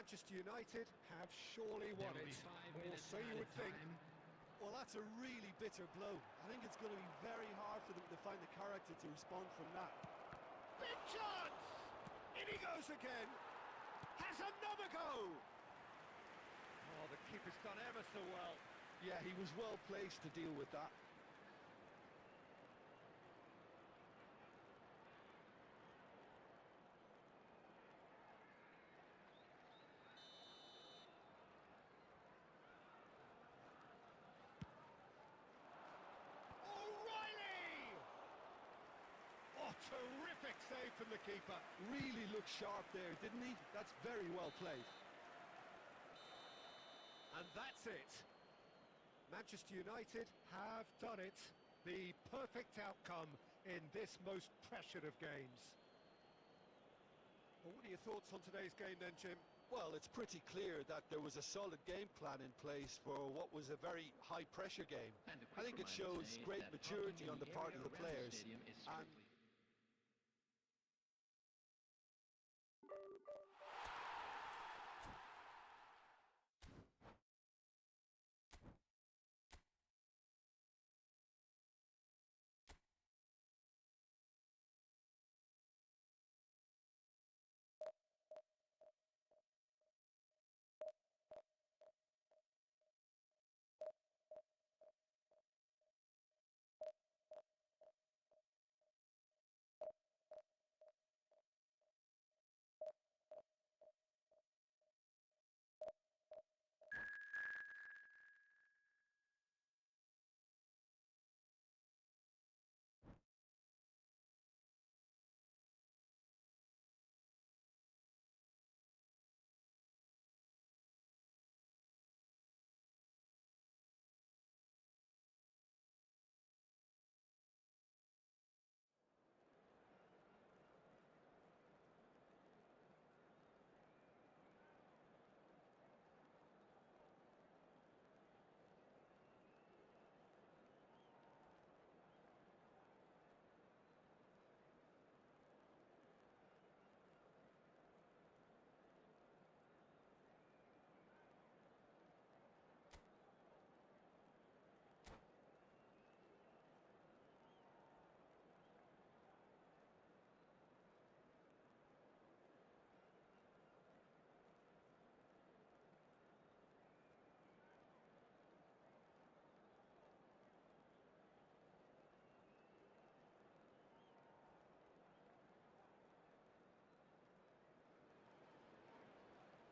Manchester United have surely won There will it, be 5 or minutes so you would think. time. Well, that's a really bitter blow. I think it's going to be very hard for them to find the character to respond from that. Big chance! In he goes again. Has another go! Oh, the keeper's done ever so well. Yeah, he was well placed to deal with that. O'Reilly! Oh, terrific save from the keeper. Really looked sharp there, didn't he? That's very well played. And that's it. Manchester United have done it. The perfect outcome in this most pressured of games. Well, what are your thoughts on today's game then, Jim? Well, it's pretty clear that there was a solid game plan in place for what was a very high-pressure game. And a I quick think it reminder shows today great that maturity parking on in the part area of the around players. stadium is And strictly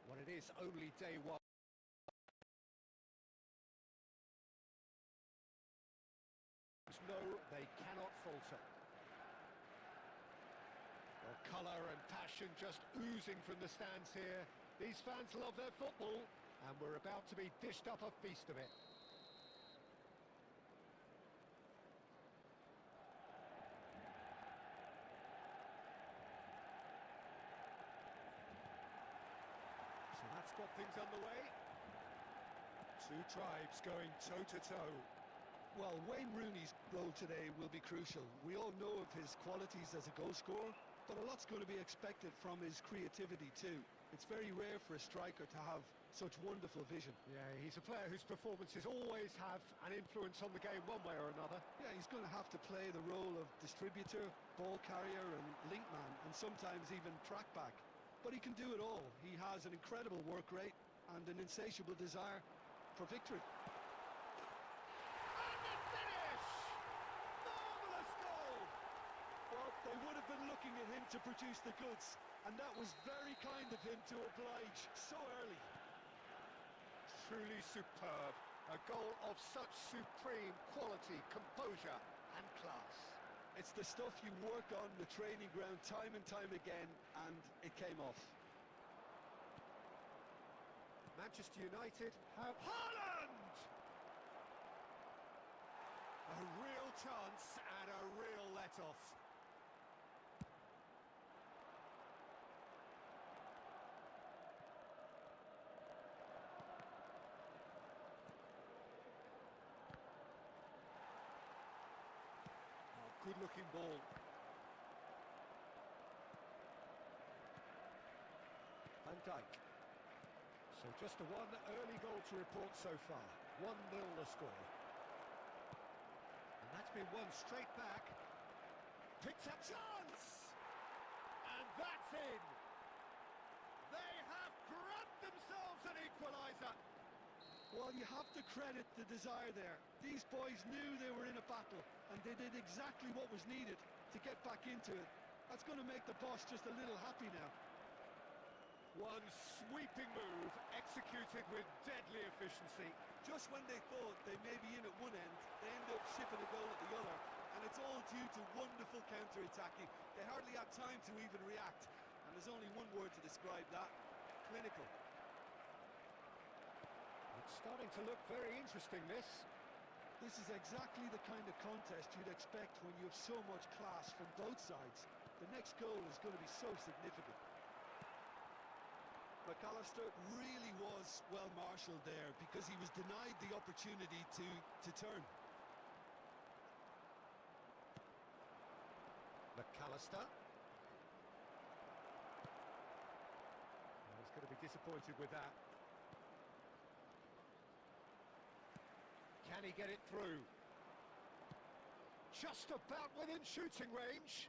Well, it is only day one. No, they cannot falter. Well, colour and passion just oozing from the stands here. These fans love their football, and we're about to be dished up a feast of it. So that's got things underway. Two tribes going toe-to-toe. well, Wayne Rooney's goal today will be crucial. We all know of his qualities as a goal scorer, but a lot's going to be expected from his creativity too. It's very rare for a striker to have such wonderful vision. Yeah, he's a player whose performances always have an influence on the game one way or another. Yeah, he's going to have to play the role of distributor, ball carrier and link man, and sometimes even track back. But he can do it all. He has an incredible work rate and an insatiable desire for victory. And the finish! Marvellous goal! Well, they would have been looking at him to produce the goods, and that was very kind of him to oblige so early. Truly superb. A goal of such supreme quality, composure and class. It's the stuff you work on the training ground time and time again, and it came off. Manchester United have Haaland! A real chance and a real let-off. Good-looking ball. Van Dijk. So just the one early goal to report so far. 1-0 the score. And that's been won straight back. Picks up chance! And that's in! They have grabbed themselves an equaliser! Well, you have to credit the desire there. These boys knew they were in a battle, and they did exactly what was needed to get back into it. That's going to make the boss just a little happy now. One sweeping move, executed with deadly efficiency. Just when they thought they may be in at one end, they end up shipping a goal at the other, and it's all due to wonderful counter-attacking. They hardly had time to even react, and there's only one word to describe that: clinical. It's starting to look very interesting, this. This is exactly the kind of contest you'd expect when you have so much class from both sides. The next goal is going to be so significant. McAllister really was well marshalled there because he was denied the opportunity to turn. McAllister. He's going to be disappointed with that. Can he get it through? Just about within shooting range.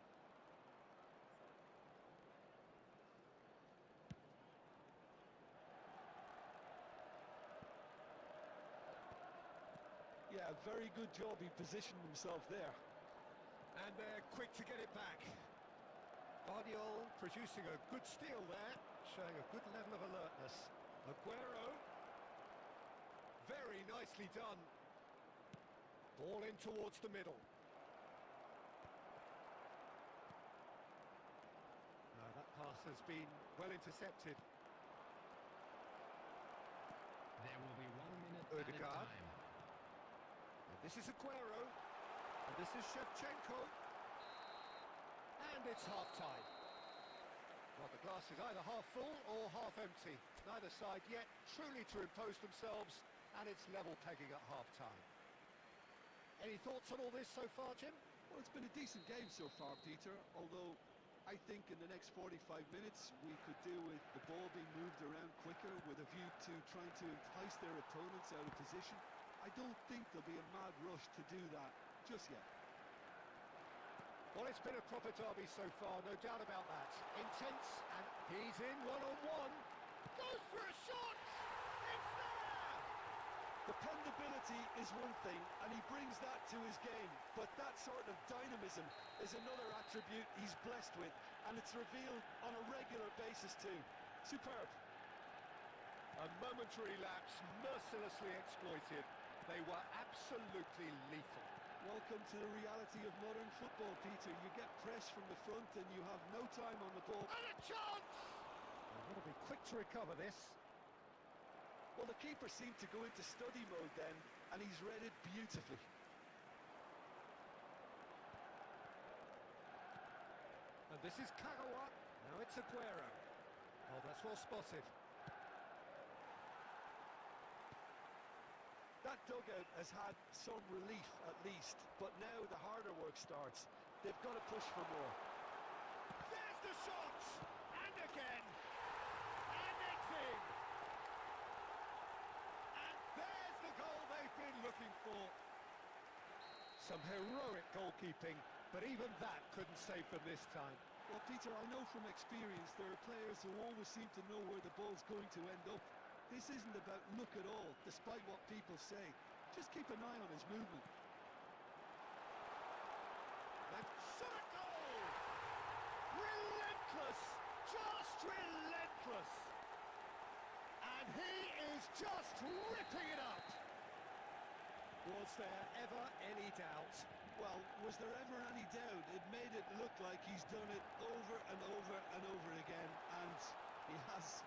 Yeah, very good job. He positioned himself there. And they're quick to get it back. Guardiola producing a good steal there, showing a good level of alertness. Aguero. Very nicely done. Ball in towards the middle. No, that pass has been well intercepted. There will be 1 minute added Odegaard. time. And this is Aguero. And this is Shevchenko. And it's half-time. Well, the glass is either half full or half empty. Neither side yet truly to impose themselves, and it's level pegging at half-time. Any thoughts on all this so far, Jim? Well, it's been a decent game so far, Peter, although I think in the next 45 minutes we could do with the ball being moved around quicker with a view to trying to entice their opponents out of position. I don't think there'll be a mad rush to do that just yet. Well, it's been a proper derby so far, no doubt about that. Intense, and he's in one-on-one. Goes for a shot! It's there! Dependability is one thing, and he brings that to his game, but that sort of dynamism is another attribute he's blessed with, and it's revealed on a regular basis too. Superb. A momentary lapse, mercilessly exploited. They were absolutely lethal. Welcome to the reality of modern football, Peter. You get press from the front and you have no time on the ball. And a chance! They've got to be quick to recover this. Well, the keeper seemed to go into study mode then, and he's read it beautifully. And this is Kagawa. Now it's Aguero. Oh, that's well spotted. That dugout has had some relief at least, but now the harder work starts. They've got to push for more. There's the shot! And again! And it's in! And there's the goal they've been looking for. Some heroic goalkeeping, but even that couldn't save them this time. Well, Peter, I know from experience there are players who always seem to know where the ball's going to end up. This isn't about luck at all, despite what people say. Just keep an eye on his movement. And shot a goal! Relentless! Just relentless! And he is just ripping it up! Was there ever any doubt? Well, was there ever any doubt? It made it look like he's done it over and over and over again, and he has.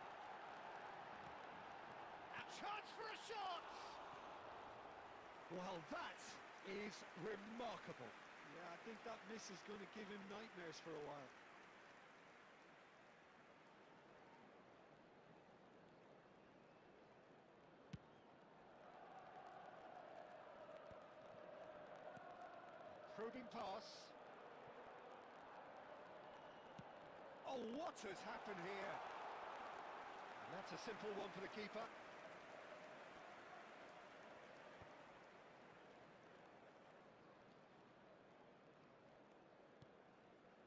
Chance for a shot! Well, that is remarkable. Yeah, I think that miss is going to give him nightmares for a while. Probing pass. Oh, what has happened here? That's a simple one for the keeper.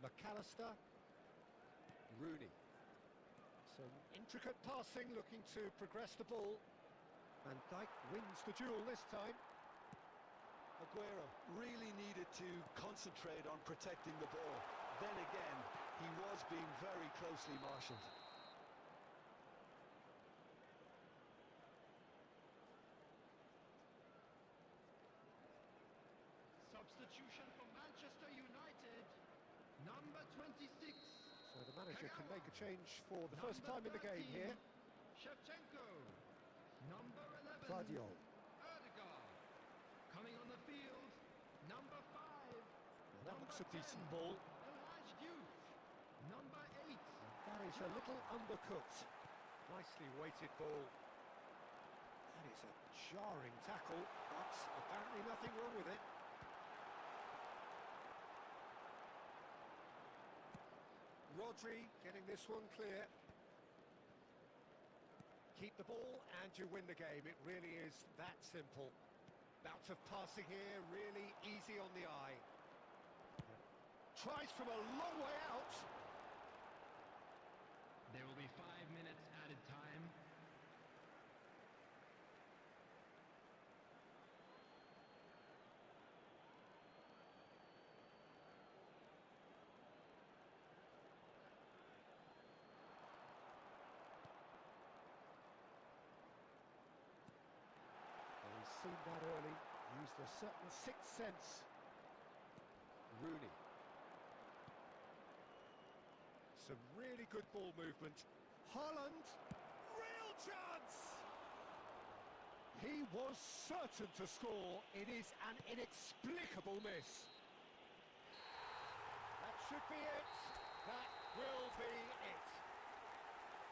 McAllister. Rooney. Some intricate passing, looking to progress the ball. Van Dijk wins the duel this time. Aguero really needed to concentrate on protecting the ball. Then again, he was being very closely marshalled. Substitution for Manchester United. Number 26. So the manager can make a change for the first time in the game here. Shevchenko. Number 11. Guardiola. Erdegaard. Coming on the field. Number 5. That looks a decent ball. Elijah Youth. Number 8. That is a little undercooked. Nicely weighted ball. That is a jarring tackle, but apparently nothing wrong with it. Rodri getting this one clear. Keep the ball and you win the game. It really is that simple. Bout of passing here, really easy on the eye. Tries from a long way out. There will be 5 minutes added time. Well, he's seen that early, used a certain sixth sense. Rooney. Some really good ball movement. Haaland, real chance! He was certain to score. It is an inexplicable miss. That should be it. That will be it.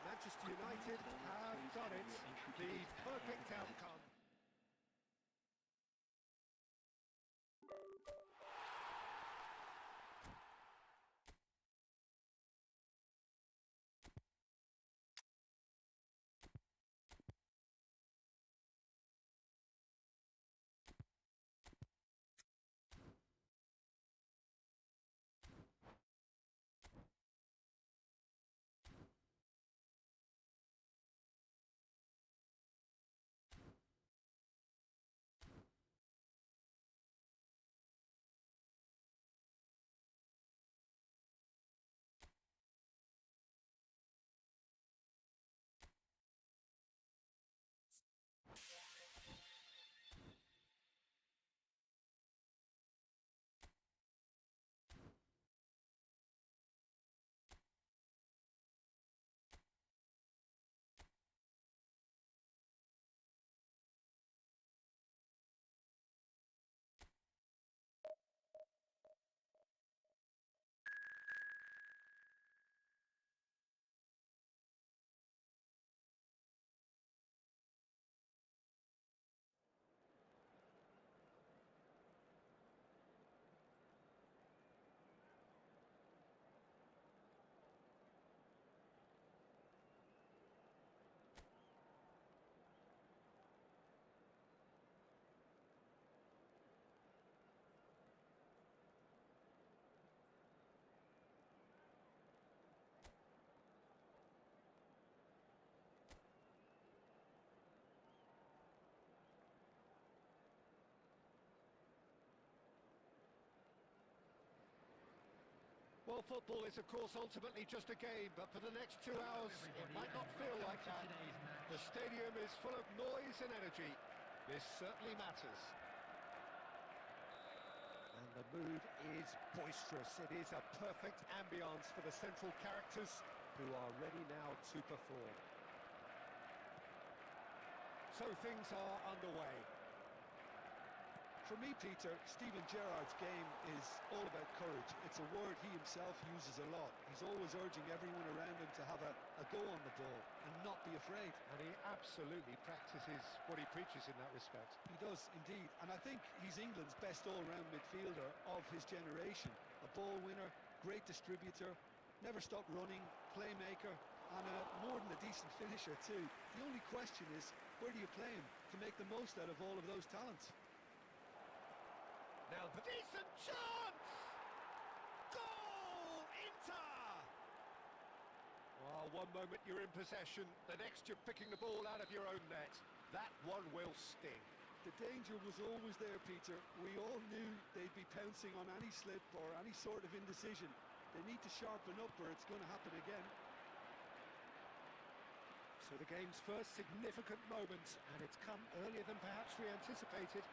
Manchester United have done it. The perfect outcome. Well, football is, of course, ultimately just a game, but for the next 2 hours, it might not feel like that. The stadium is full of noise and energy. This certainly matters. And the mood is boisterous. It is a perfect ambience for the central characters who are ready now to perform. So things are underway. For me, Peter, Steven Gerrard's game is all about courage. It's a word he himself uses a lot. He's always urging everyone around him to have a go on the ball and not be afraid. And he absolutely practices what he preaches in that respect. He does, indeed. And I think he's England's best all-round midfielder of his generation. A ball winner, great distributor, never stopped running, playmaker, and more than a decent finisher too. The only question is, where do you play him to make the most out of all of those talents? Now the decent chance! Goal! Inter! Well, one moment you're in possession, the next you're picking the ball out of your own net. That one will sting. The danger was always there, Peter. We all knew they'd be pouncing on any slip or any sort of indecision. They need to sharpen up or it's going to happen again. So the game's first significant moment, and it's come earlier than perhaps we anticipated.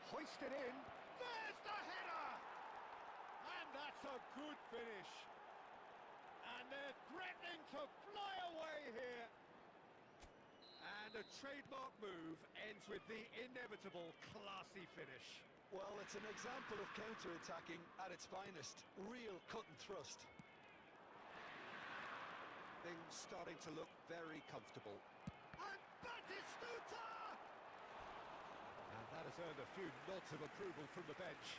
Hoisted in, there's the header! And that's a good finish. And they're threatening to fly away here. And a trademark move ends with the inevitable classy finish. Well, it's an example of counter-attacking at its finest. Real cut and thrust. Things starting to look very comfortable. And Batistuta! And that has earned a few nods of approval from the bench.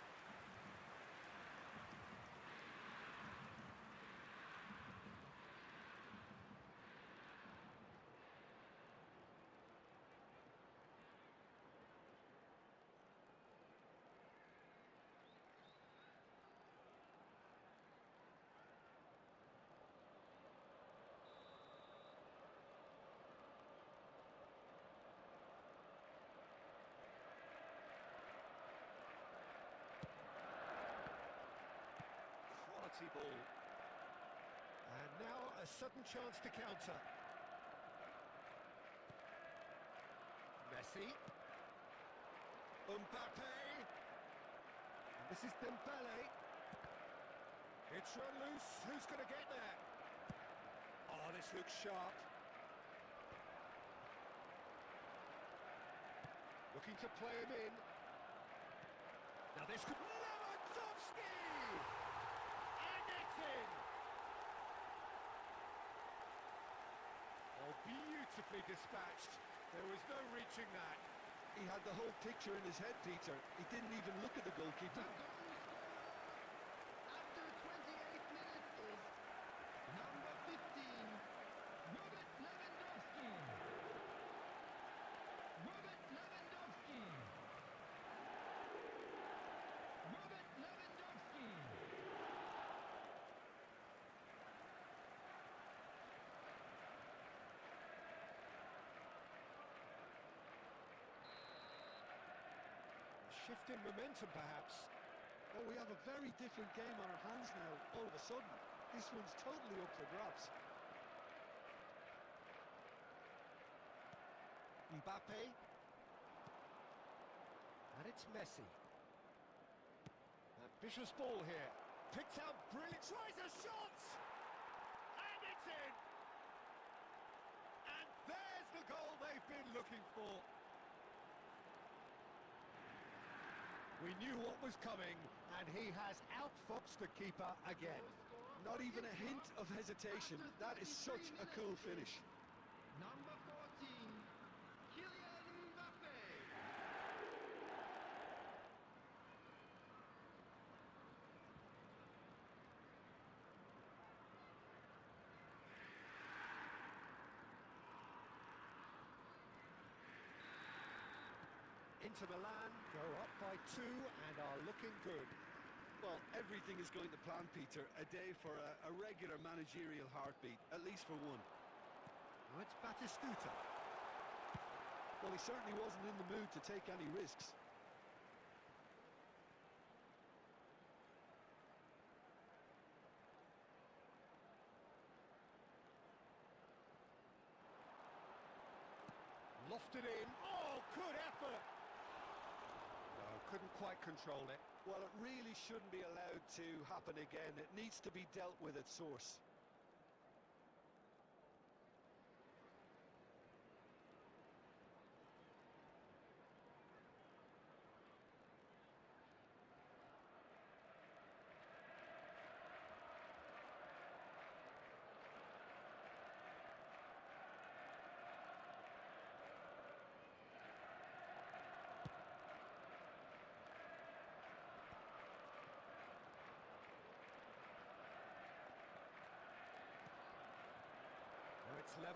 Ball. And now a sudden chance to counter. Messi. Mbappe. And this is Dembele. It's run loose. Who's going to get there? Oh, this looks sharp. Looking to play him in. Now this could... Lewandowski! Oh, beautifully dispatched. There was no reaching that. He had the whole picture in his head, Peter. He didn't even look at the goalkeeper. After 28 minutes is number 15, Robert Lewandowski. Robert Lewandowski. Robert Lewandowski. Shift in momentum, perhaps. Oh, we have a very different game on our hands now, all of a sudden. This one's totally up for grabs. Mbappe. And it's Messi. Ambitious ball here. Picked out brilliant. Tries a shot! And it's in! And there's the goal they've been looking for. We knew what was coming, and he has outfoxed the keeper again. Not even a hint of hesitation. That is such a cool finish. Number 14, Kylian Mbappe. Inter Milan go up by 2 and are looking good. Well, everything is going to plan, Peter. A day for a regular managerial heartbeat, at least for one. Now it's Batistuta. Well, he certainly wasn't in the mood to take any risks. Lofted in. Oh, good effort! No, couldn't quite control it. Well, it really shouldn't be allowed to happen again. It needs to be dealt with at source.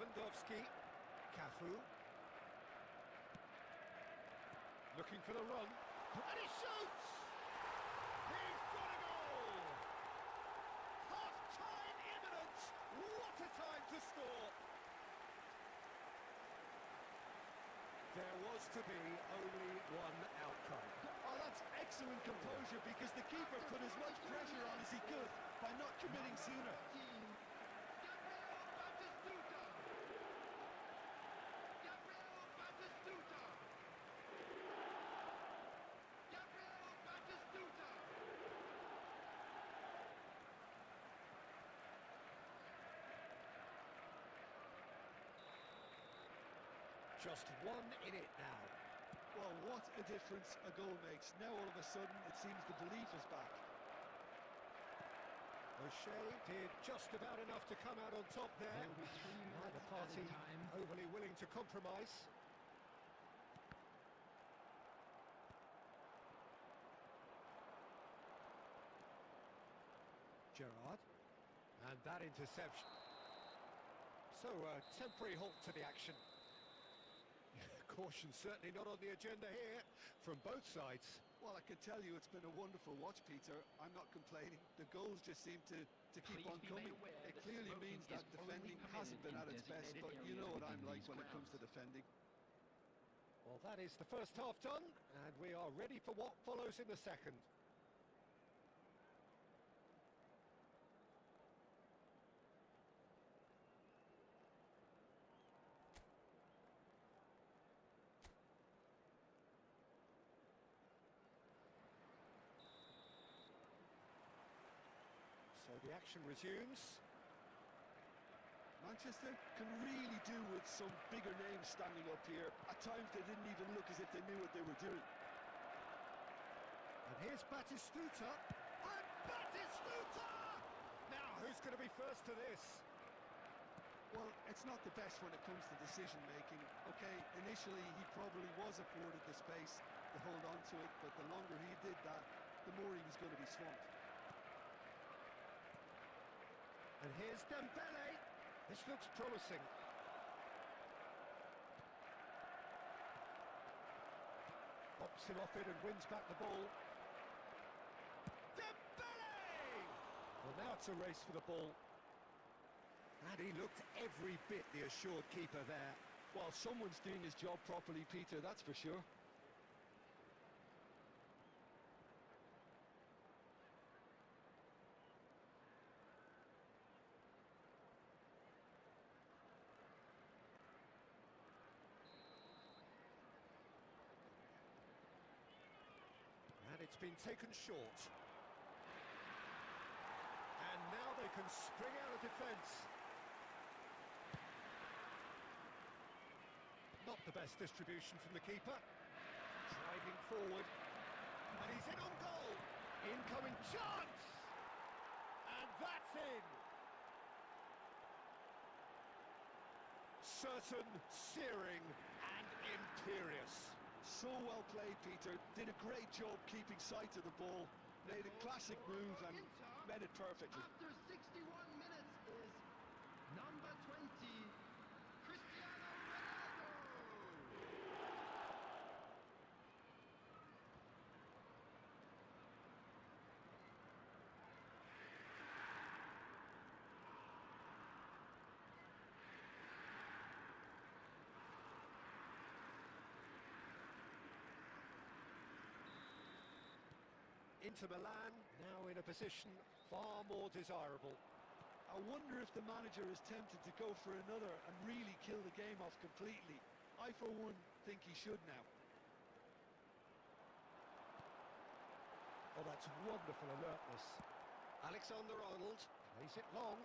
Lewandowski. Cafu. Looking for the run. And he shoots! He's got a goal! Half-time imminent! What a time to score! There was to be only one outcome. Oh, that's excellent composure because the keeper put as much pressure on as he could by not committing sooner. Just one in it now. Well, what a difference a goal makes. Now all of a sudden it seems the belief is back. O'Shea did just about enough to come out on top there. There'll be 3 minutes Neither party added time. overly willing to compromise. Gerrard. And that interception. So a temporary halt to the action. Caution certainly not on the agenda here from both sides. Well, I can tell you it's been a wonderful watch, Peter. I'm not complaining. The goals just seem to keep on coming. It clearly means that defending hasn't been at its best, but you know what I'm like when it comes to defending. Well, that is the first half done, and we are ready for what follows in the second. So the action resumes. Manchester can really do with some bigger names standing up here. At times they didn't even look as if they knew what they were doing. And here's Batistuta. And Batistuta! Now, who's going to be first to this? Well, it's not the best when it comes to decision making. Okay, initially he probably was afforded the space to hold on to it, but the longer he did that, the more he was going to be swamped. And here's Dembele. This looks promising. Pops him off it and wins back the ball. Dembele! Well, now it's a race for the ball. And he looked every bit the assured keeper there. Well, someone's doing his job properly, Peter, that's for sure. And it's been taken short. And now they can spring out of defence. Not the best distribution from the keeper. Driving forward. And he's in on goal. Incoming chance! And that's in! Certain, searing and imperious. So well played, Peter. Did a great job keeping sight of the ball. Made a classic move and met it perfectly. After 61 minutes is number 20, Cristiano Ronaldo. Inter Milan now in a position far more desirable. I wonder if the manager is tempted to go for another and really kill the game off completely. I, for one, think he should now. Oh, that's wonderful alertness. Alexander-Arnold plays it long.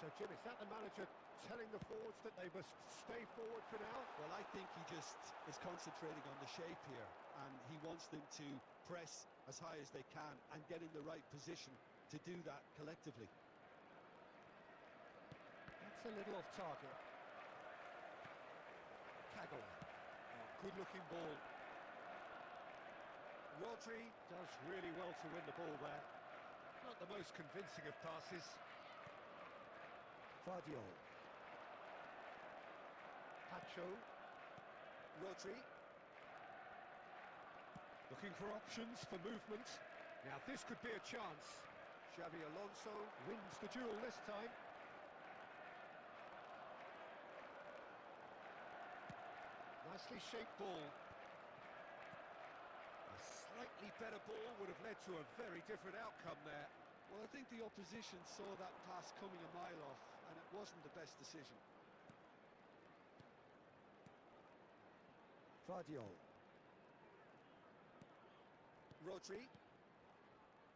So, Jim, is that the manager telling the forwards that they must stay forward for now? Well, I think he just is concentrating on the shape here, and he wants them to press as high as they can and get in the right position to do that collectively. That's a little off target. Kagawa. Oh, good-looking ball. Rodri does really well to win the ball there. Not the most convincing of passes. Vardiol. Pacho. Rodri. Looking for options for movement. Now this could be a chance. Xabi Alonso wins the duel this time. Nicely shaped ball. A slightly better ball would have led to a very different outcome there. Well, I think the opposition saw that pass coming a mile off, and it wasn't the best decision. Guardiola. Rodri.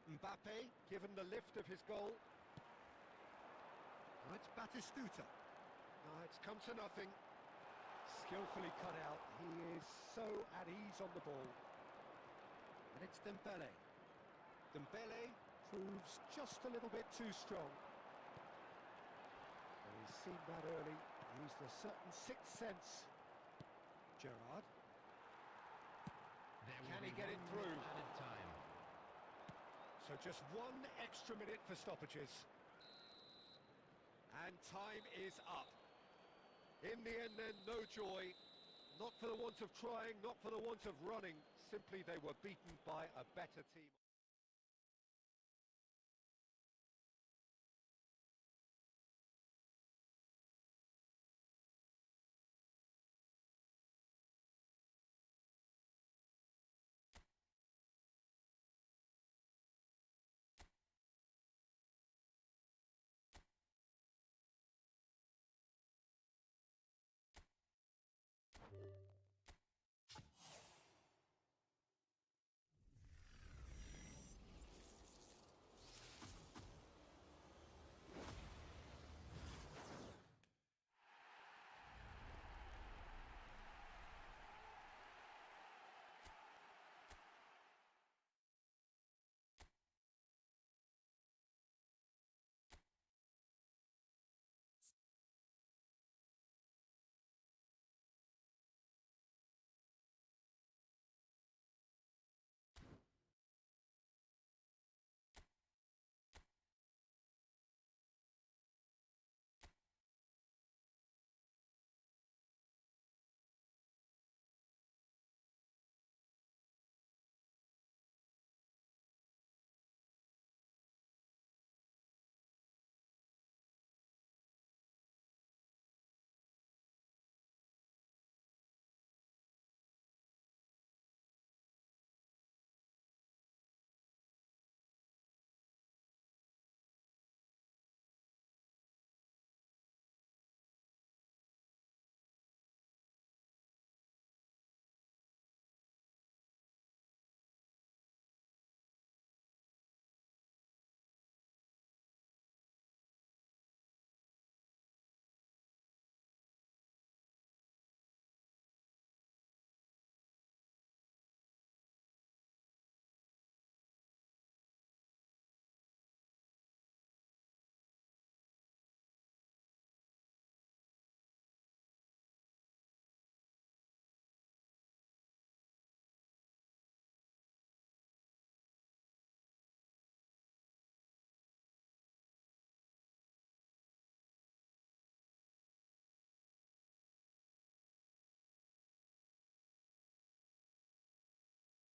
Mbappe, given the lift of his goal. Now it's Batistuta. Now it's come to nothing. Skillfully cut out. He is so at ease on the ball. And it's Dembele. Dembele proves just a little bit too strong. And he's seen that early. Used a certain sixth sense. Gerrard. Can he get it through? Added time. So just one extra minute for stoppages. And time is up. In the end then, no joy. Not for the want of trying, not for the want of running. Simply they were beaten by a better team.